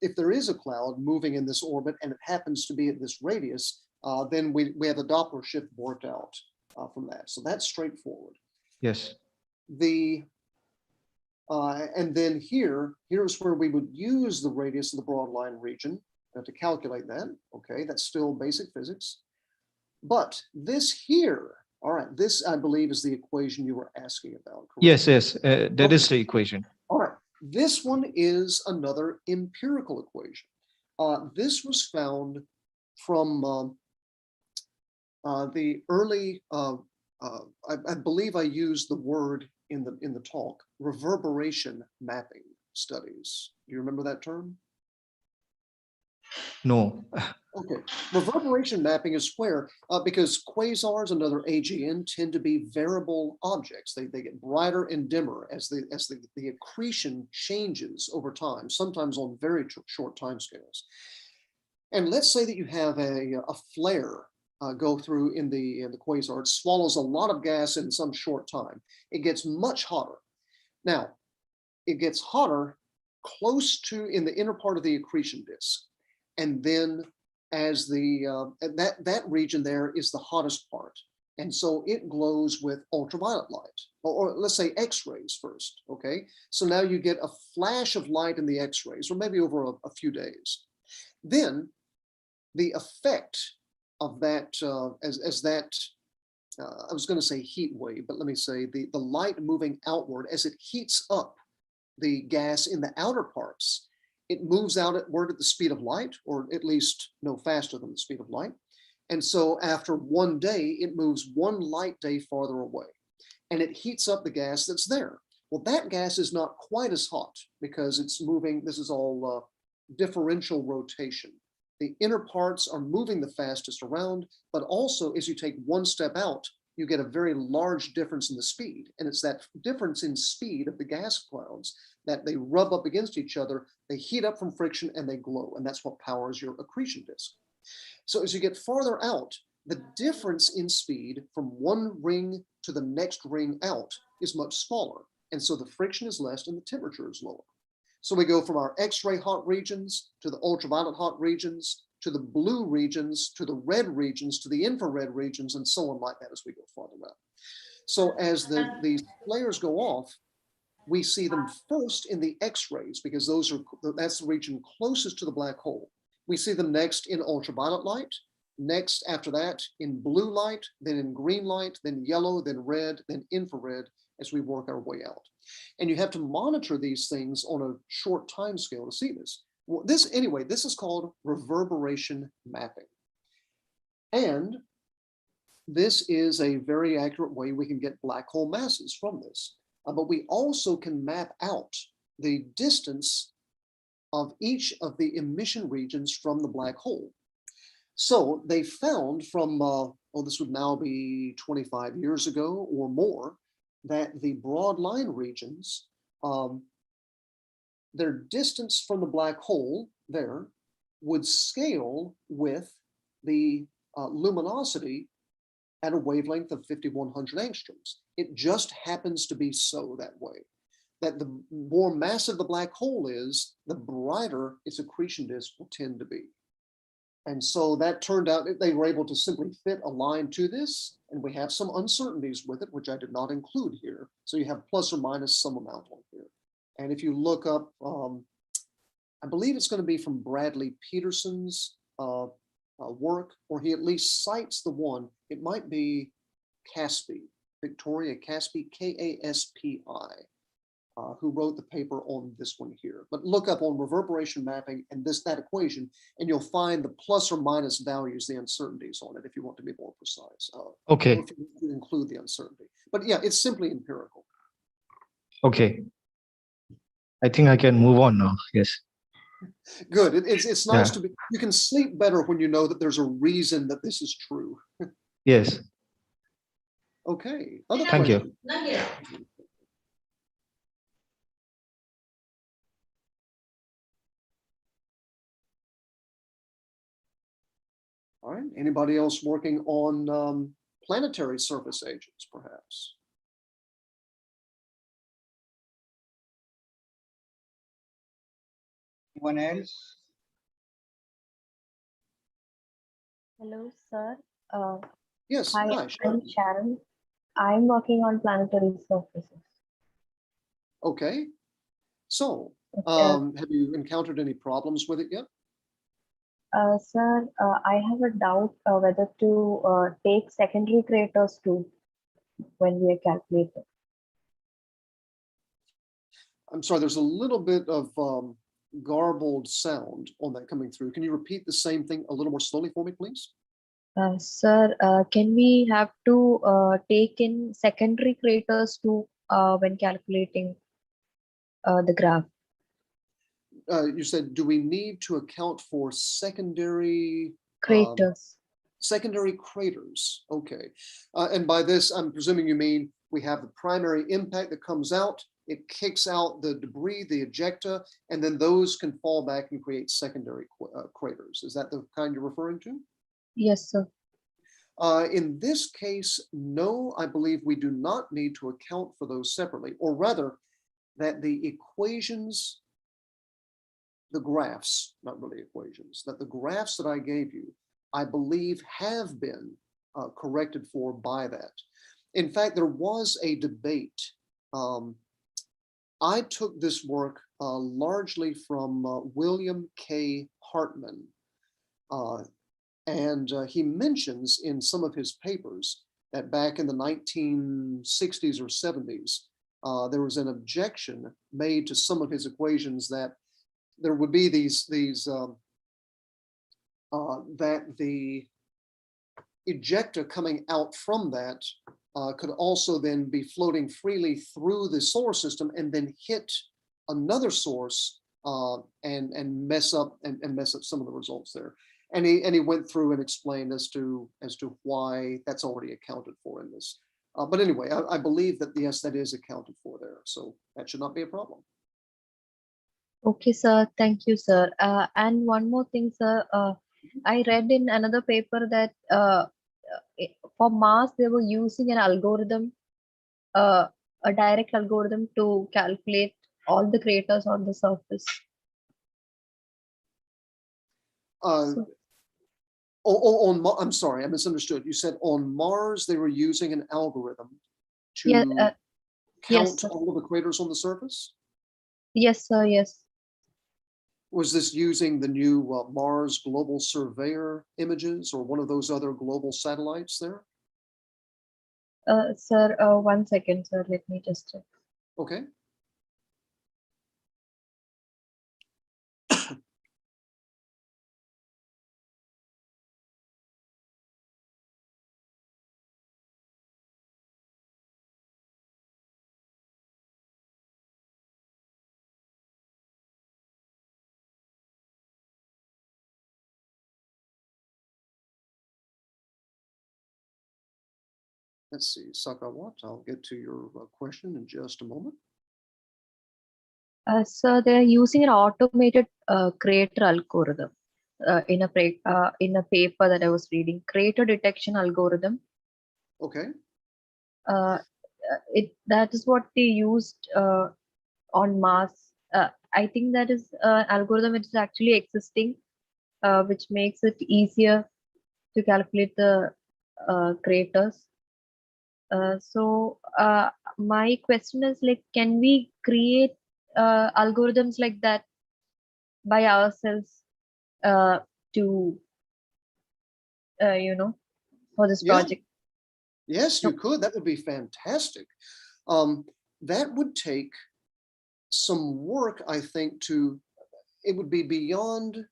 if there is a cloud moving in this orbit and it happens to be at this radius, then we have a Doppler shift worked out from that. So that's straightforward. Yes. And then here's where we would use the radius of the broadline region to calculate that. Okay, that's still basic physics. But this here, all right, this I believe is the equation you were asking about. Correct? Yes, that is the equation. All right, this one is another empirical equation. This was found from the early, I believe I used the word in the talk, reverberation mapping studies. Do you remember that term? No. Okay, reverberation mapping is where, because quasars and other AGN tend to be variable objects. They get brighter and dimmer as the accretion changes over time, sometimes on very short time scales. And let's say that you have a flare go through in the quasar. It swallows a lot of gas in some short time. It gets much hotter. Now, it gets hotter close to in the inner part of the accretion disk. And then as that region there is the hottest part. And so it glows with ultraviolet light, or let's say X-rays first, okay? So now you get a flash of light in the X-rays, or maybe over a few days. Then the effect of that, I was gonna say heat wave, but let me say the light moving outward as it heats up the gas in the outer parts, it moves outward at the speed of light, or at least no faster than the speed of light. And so after one day, it moves one light day farther away, and it heats up the gas that's there. Well, that gas is not quite as hot because it's moving, this is all differential rotation. The inner parts are moving the fastest around, but also as you take one step out, you get a very large difference in the speed. And it's that difference in speed of the gas clouds that they rub up against each other, they heat up from friction and they glow. And that's what powers your accretion disk. So as you get farther out, the difference in speed from one ring to the next ring out is much smaller. And so the friction is less and the temperature is lower. So we go from our X-ray hot regions to the ultraviolet hot regions, to the blue regions, to the red regions, to the infrared regions, and so on like that as we go farther out. So as these flares go off, we see them first in the X-rays because that's the region closest to the black hole. We see them next in ultraviolet light, next after that in blue light, then in green light, then yellow, then red, then infrared as we work our way out. And you have to monitor these things on a short time scale to see this. Well, this is called reverberation mapping. And this is a very accurate way we can get black hole masses from this. But we also can map out the distance of each of the emission regions from the black hole. So they found from, this would now be 25 years ago or more, that the broad line regions, their distance from the black hole there would scale with the luminosity at a wavelength of 5100 angstroms. It just happens to be so that way, that the more massive the black hole is, the brighter its accretion disk will tend to be. And so that turned out they were able to simply fit a line to this, and we have some uncertainties with it, which I did not include here. So you have plus or minus some amount on here. And if you look up, I believe it's going to be from Bradley Peterson's work, or he at least cites the one. It might be Caspi, Victoria Caspi, Kaspi. who wrote the paper on this one here. But look up on reverberation mapping and that equation, and you'll find the plus or minus values, the uncertainties on it, if you want to be more precise. Okay. Or if you want to include the uncertainty. But yeah, it's simply empirical. Okay. I think I can move on now. Yes. Good. It's nice Yeah. to be, you can sleep better when you know that there's a reason that this is true. Yes. Okay. Other Thank you. questions? All right. Anybody else working on planetary surface agents, perhaps? Anyone else? Hello, sir. Yes. Hi, Hi, Sharon. I'm Sharon. I'm working on planetary surfaces. Okay. So, Okay. have you encountered any problems with it yet? Sir, I have a doubt whether to take secondary craters too when we are calculating. I'm sorry, there's a little bit of garbled sound on that coming through. Can you repeat the same thing a little more slowly for me, please? Sir, can we have to take in secondary craters too when calculating the graph? You said, do we need to account for secondary Craters. secondary craters? Okay. And by this, I'm presuming you mean we have the primary impact that comes out, it kicks out the debris, the ejecta, and then those can fall back and create secondary craters. Is that the kind you're referring to? Yes, sir. In this case, no, I believe we do not need to account for those separately, or rather that the equations, the graphs, not really equations, that the graphs that I gave you, I believe have been corrected for by that. In fact, there was a debate. I took this work largely from William K. Hartman. And he mentions in some of his papers that back in the 1960s or 70s, there was an objection made to some of his equations that there would be that the ejecta coming out from that could also then be floating freely through the solar system and then hit another source and mess up some of the results there. And he went through and explained as to why that's already accounted for in this. But anyway, I believe that yes, that is accounted for there. So that should not be a problem. Okay, sir. Thank you, sir. And one more thing, sir. I read in another paper that for Mars, they were using an algorithm, a direct algorithm to calculate all the craters on the surface. I'm sorry, I misunderstood. You said on Mars, they were using an algorithm to count all of the craters on the surface? Yes, sir. Yes. Was this using the new Mars Global Surveyor images or one of those other global satellites there? Sir, 1 second, sir. Let me just check. Okay. Let's see, Sakawat, I'll get to your question in just a moment. So they're using an automated crater algorithm in a paper that I was reading. Crater detection algorithm. Okay. That is what they used on Mars. I think that is an algorithm which is actually existing, which makes it easier to calculate the craters. So my question is, like, can we create algorithms like that by ourselves to for this project? Yes, you could. That would be fantastic. That would take some work, I think, it would be beyond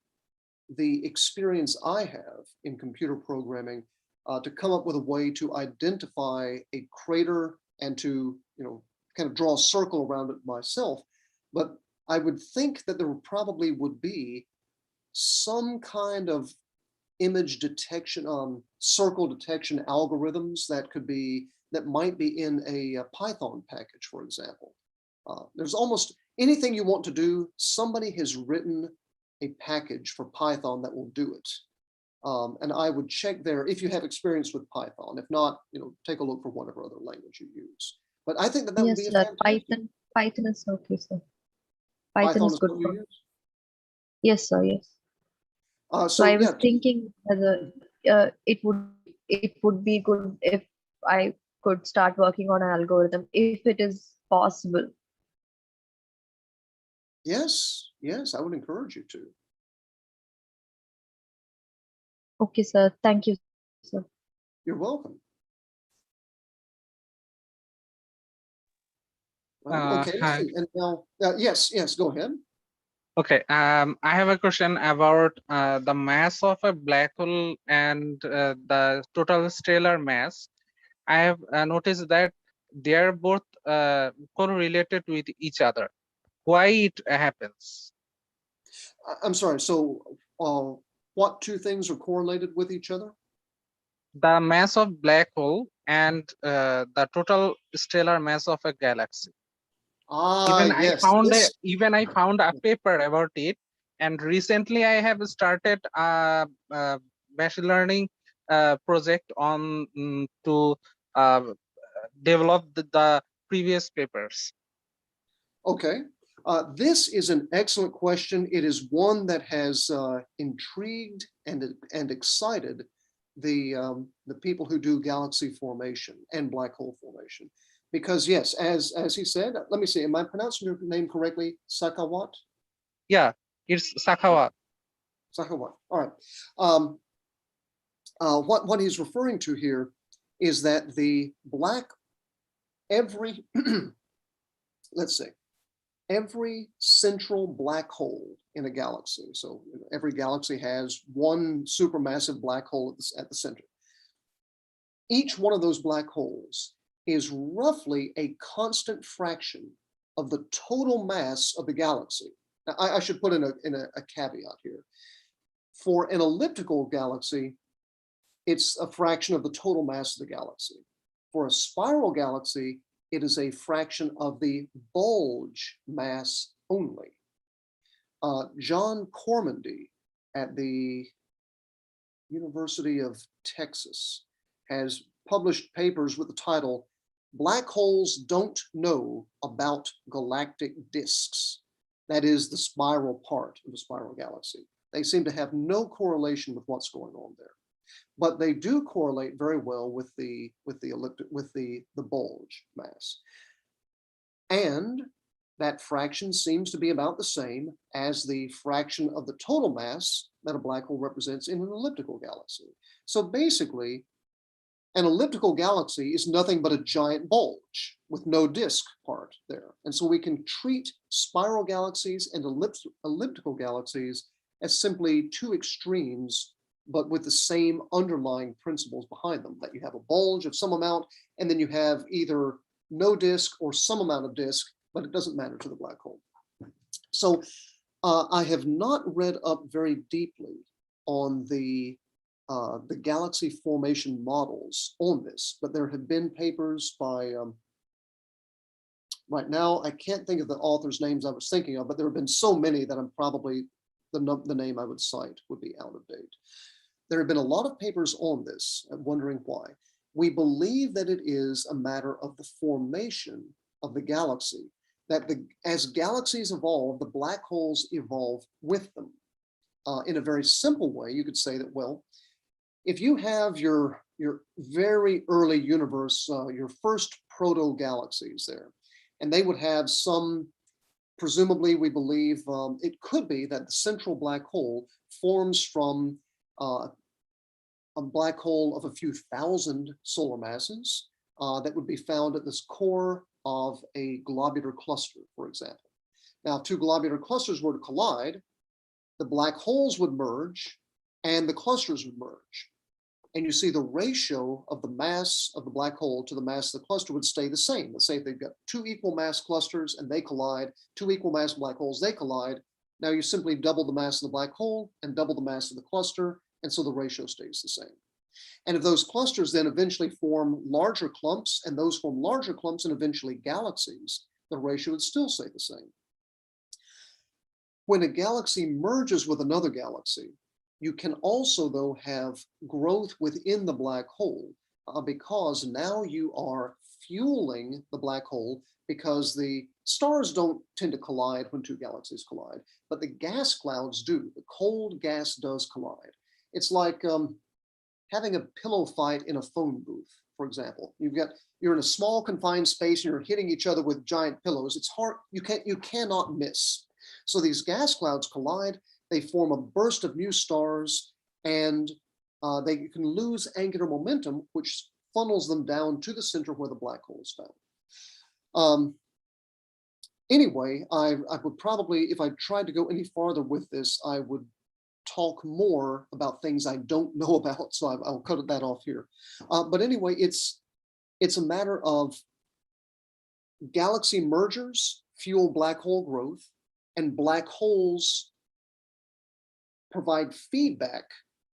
the experience I have in computer programming to come up with a way to identify a crater and to, kind of draw a circle around it myself. But I would think that there probably would be some kind of image detection, circle detection algorithms that might be in a Python package, for example. There's almost anything you want to do, somebody has written a package for Python that will do it. And I would check there if you have experience with Python. If not, take a look for whatever other language you use. But I think that would be Yes, a sir. fantastic. Python is okay, sir. Python is good what you for. use? Yes, sir. Yes. So So I was yeah, thinking whether it would be good if I could start working on an algorithm if it is possible. yes, I would encourage you to. Okay, sir. Thank you, sir. You're welcome. Well, okay, let's Hi. see. And now, yes, go ahead. Okay. I have a question about the mass of a black hole and the total stellar mass. I have noticed that they are both correlated with each other. Why it happens? I'm sorry. So, what two things are correlated with each other? The mass of black hole and the total stellar mass of a galaxy. Yes. Even I found a paper about it, and recently I have started a machine learning project on to develop the previous papers. Okay. This is an excellent question. It is one that has intrigued and excited the people who do galaxy formation and black hole formation. Because yes, as he said, let me see, am I pronouncing your name correctly? Sakawat? Yeah, it's Sakawat. Sakawat. All right. What he's referring to here is that let's see, every central black hole in a galaxy. So every galaxy has one supermassive black hole at the center. Each one of those black holes is roughly a constant fraction of the total mass of the galaxy. Now, I should put in a caveat here. For an elliptical galaxy, it's a fraction of the total mass of the galaxy. For a spiral galaxy, it is a fraction of the bulge mass only. John Cormandy at the University of Texas has published papers with the title, "Black Holes Don't Know About Galactic Disks." That is the spiral part of the spiral galaxy. They seem to have no correlation with what's going on there, but they do correlate very well with the bulge mass. And that fraction seems to be about the same as the fraction of the total mass that a black hole represents in an elliptical galaxy. So basically, an elliptical galaxy is nothing but a giant bulge with no disk part there. And so we can treat spiral galaxies and elliptical galaxies as simply two extremes, but with the same underlying principles behind them, that you have a bulge of some amount, and then you have either no disk or some amount of disk, but it doesn't matter to the black hole. So I have not read up very deeply on the galaxy formation models on this, but there have been papers by, right now, I can't think of the authors' names I was thinking of, but there have been so many that I'm probably, the name I would cite would be out of date. There have been a lot of papers on this. I'm wondering why. We believe that it is a matter of the formation of the galaxy, that as galaxies evolve, the black holes evolve with them. In a very simple way, you could say that, well, if you have your very early universe, your first proto-galaxies there, and they would have some, presumably we believe it could be that the central black hole forms from a black hole of a few thousand solar masses that would be found at this core of a globular cluster, for example. Now, if two globular clusters were to collide, the black holes would merge and the clusters would merge. And you see the ratio of the mass of the black hole to the mass of the cluster would stay the same. Let's say if they've got two equal mass clusters and they collide, two equal mass black holes, they collide. Now you simply double the mass of the black hole and double the mass of the cluster, and so the ratio stays the same. And if those clusters then eventually form larger clumps, and those form larger clumps and eventually galaxies, the ratio would still stay the same. When a galaxy merges with another galaxy, you can also, though, have growth within the black hole because now you are fueling the black hole, because the stars don't tend to collide when two galaxies collide, but the gas clouds do. The cold gas does collide. It's like having a pillow fight in a phone booth, for example. You're in a small confined space and you're hitting each other with giant pillows. It's hard, you cannot miss. So these gas clouds collide, they form a burst of new stars, and they can lose angular momentum, which funnels them down to the center where the black hole is found. Anyway, I would probably, if I tried to go any farther with this, I would talk more about things I don't know about, so I'll cut that off here. But anyway, it's a matter of galaxy mergers fuel black hole growth, and black holes provide feedback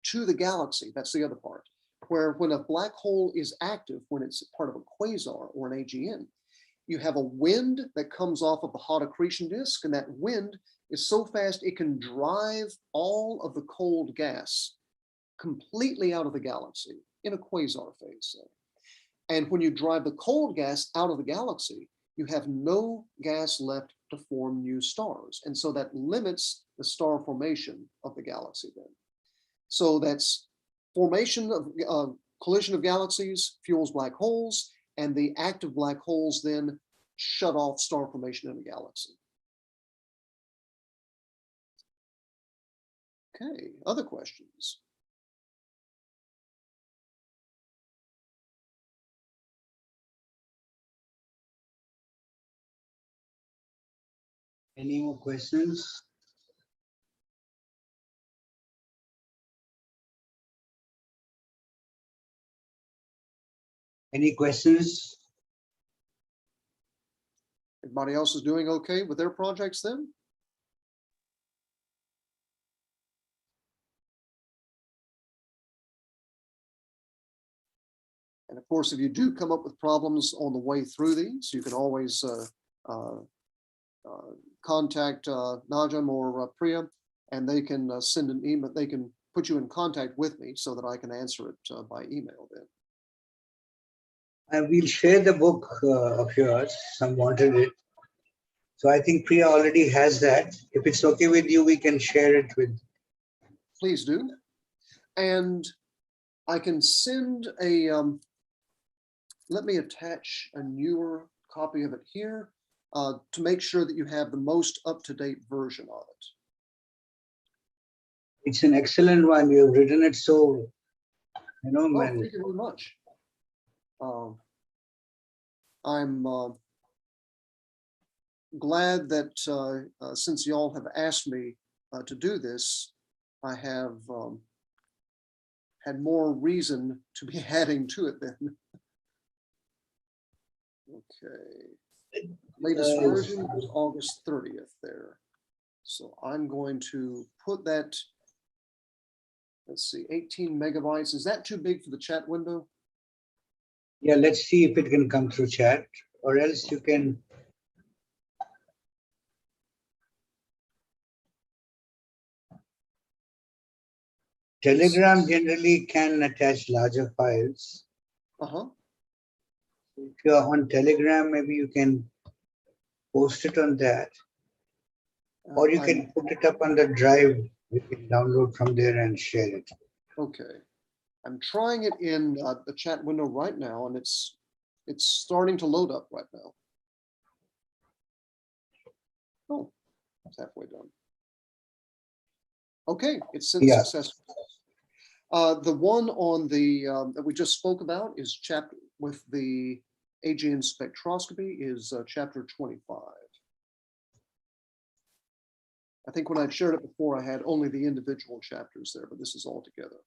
to the galaxy. That's the other part, where when a black hole is active, when it's part of a quasar or an AGN, you have a wind that comes off of the hot accretion disk, and that wind is so fast it can drive all of the cold gas completely out of the galaxy in a quasar phase. And when you drive the cold gas out of the galaxy, you have no gas left to form new stars. And so that limits the star formation of the galaxy then. So that's formation of collision of galaxies fuels black holes, and the active black holes then shut off star formation in the galaxy. Okay, other questions? Any more questions? Any questions? Everybody else is doing okay with their projects then? And of course, if you do come up with problems on the way through these, you can always contact Najam or Priya, and they can send an email. They can put you in contact with me so that I can answer it by email then. I will share the book of yours. Some wanted it. So I think Priya already has that. If it's okay with you, we can share it with. Please do. And I can send a, let me attach a newer copy of it here to make sure that you have the most up-to-date version of it. It's an excellent one. You've written it so, Oh, thank you very much. I'm glad that since y'all have asked me to do this, I have had more reason to be adding to it then. Okay. Latest version was August 30th there. So I'm going to put that, let's see, 18 megabytes. Is that too big for the chat window? Yeah, let's see if it can come through chat, or else you can. Telegram generally can attach larger files. Uh-huh. If you're on Telegram, maybe you can post it on that. Or you can put it up on the drive. You can download from there and share it. Okay. I'm trying it in the chat window right now, and it's starting to load up right now. Oh, it's halfway done. Okay, it's sent successfully. The one on the that we just spoke about is chapter with the AGN spectroscopy is chapter 25. I think when I shared it before, I had only the individual chapters there, but this is all together.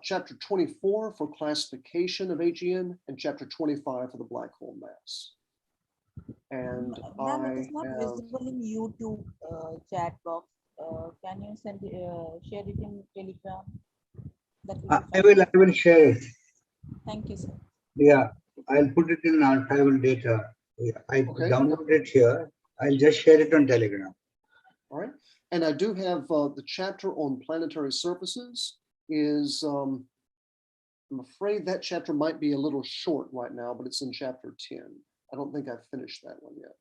Chapter 24 for classification of AGN, and chapter 25 for the black hole mass. And Ma'am, it is I not have, visible in YouTube chat box. Can you send share it in Telegram? That will be fine. I will share it. Thank you, sir. Yeah, I'll put it in archival data. Yeah, I downloaded it here. I'll just share it on Telegram. all right. And I do have the chapter on planetary surfaces is, I'm afraid that chapter might be a little short right now, but it's in chapter 10. I don't think I've finished that one yet.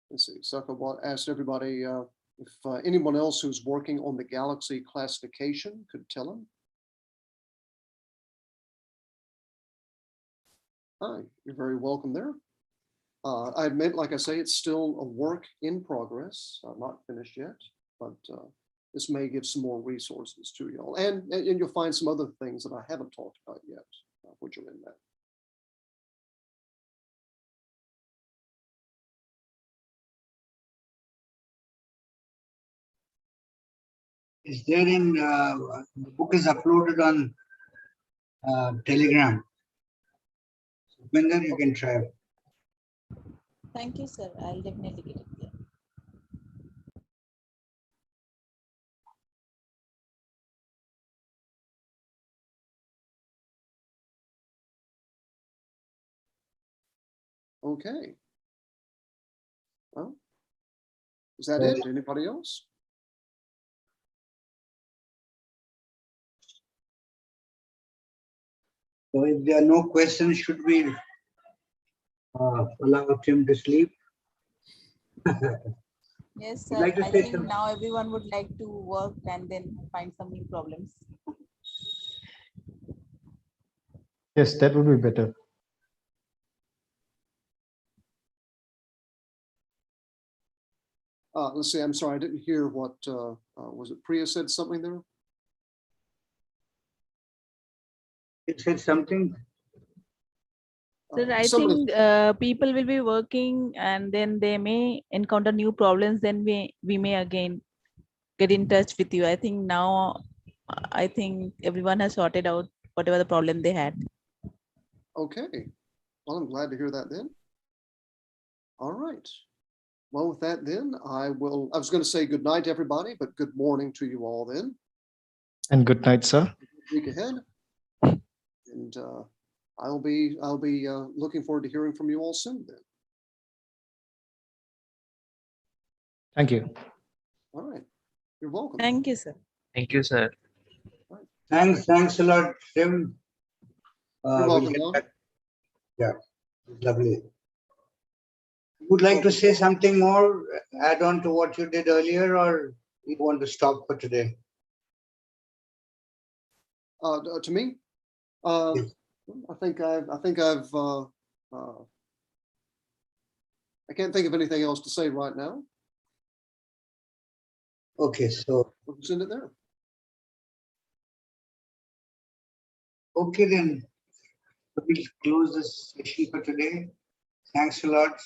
Let's see, Zuckerberg asked everybody if anyone else who's working on the galaxy classification could tell him. Hi, you're very welcome there. I admit, like I say, it's still a work in progress. I'm not finished yet, but this may give some more resources to y'all. And you'll find some other things that I haven't talked about yet, which are in that. Is there in the book is uploaded on Telegram. Bender, you can try. Thank you, sir. I'll definitely get it there. Okay. Well, is that it? Anybody else? So if there are no questions, should we allow him to sleep? Yes, Would sir. like to I say think something? now everyone would like to work and then find some new problems. Yes, that would be better. Let's see, I'm sorry, I didn't hear what, was it Priya said something there? It said something. Sir, I Somebody- think people will be working and then they may encounter new problems. Then we may again get in touch with you. I think now, I think everyone has sorted out whatever the problem they had. Okay, well, I'm glad to hear that then. All right. Well, with that then, I was going to say good night to everybody, but good morning to you all then. And good night, sir. Week ahead. And I'll be looking forward to hearing from you all soon then. Thank you. All right. You're welcome. Thank you, sir. Thank you, sir. Thanks a lot, Tim. You're welcome, Lon. Yeah, lovely. Would like to say something more, add on to what you did earlier, or you want to stop for today? To me, Yes. I can't think of anything else to say right now. Okay, so We'll send it there. okay then, we'll close this session for today. Thanks a lot.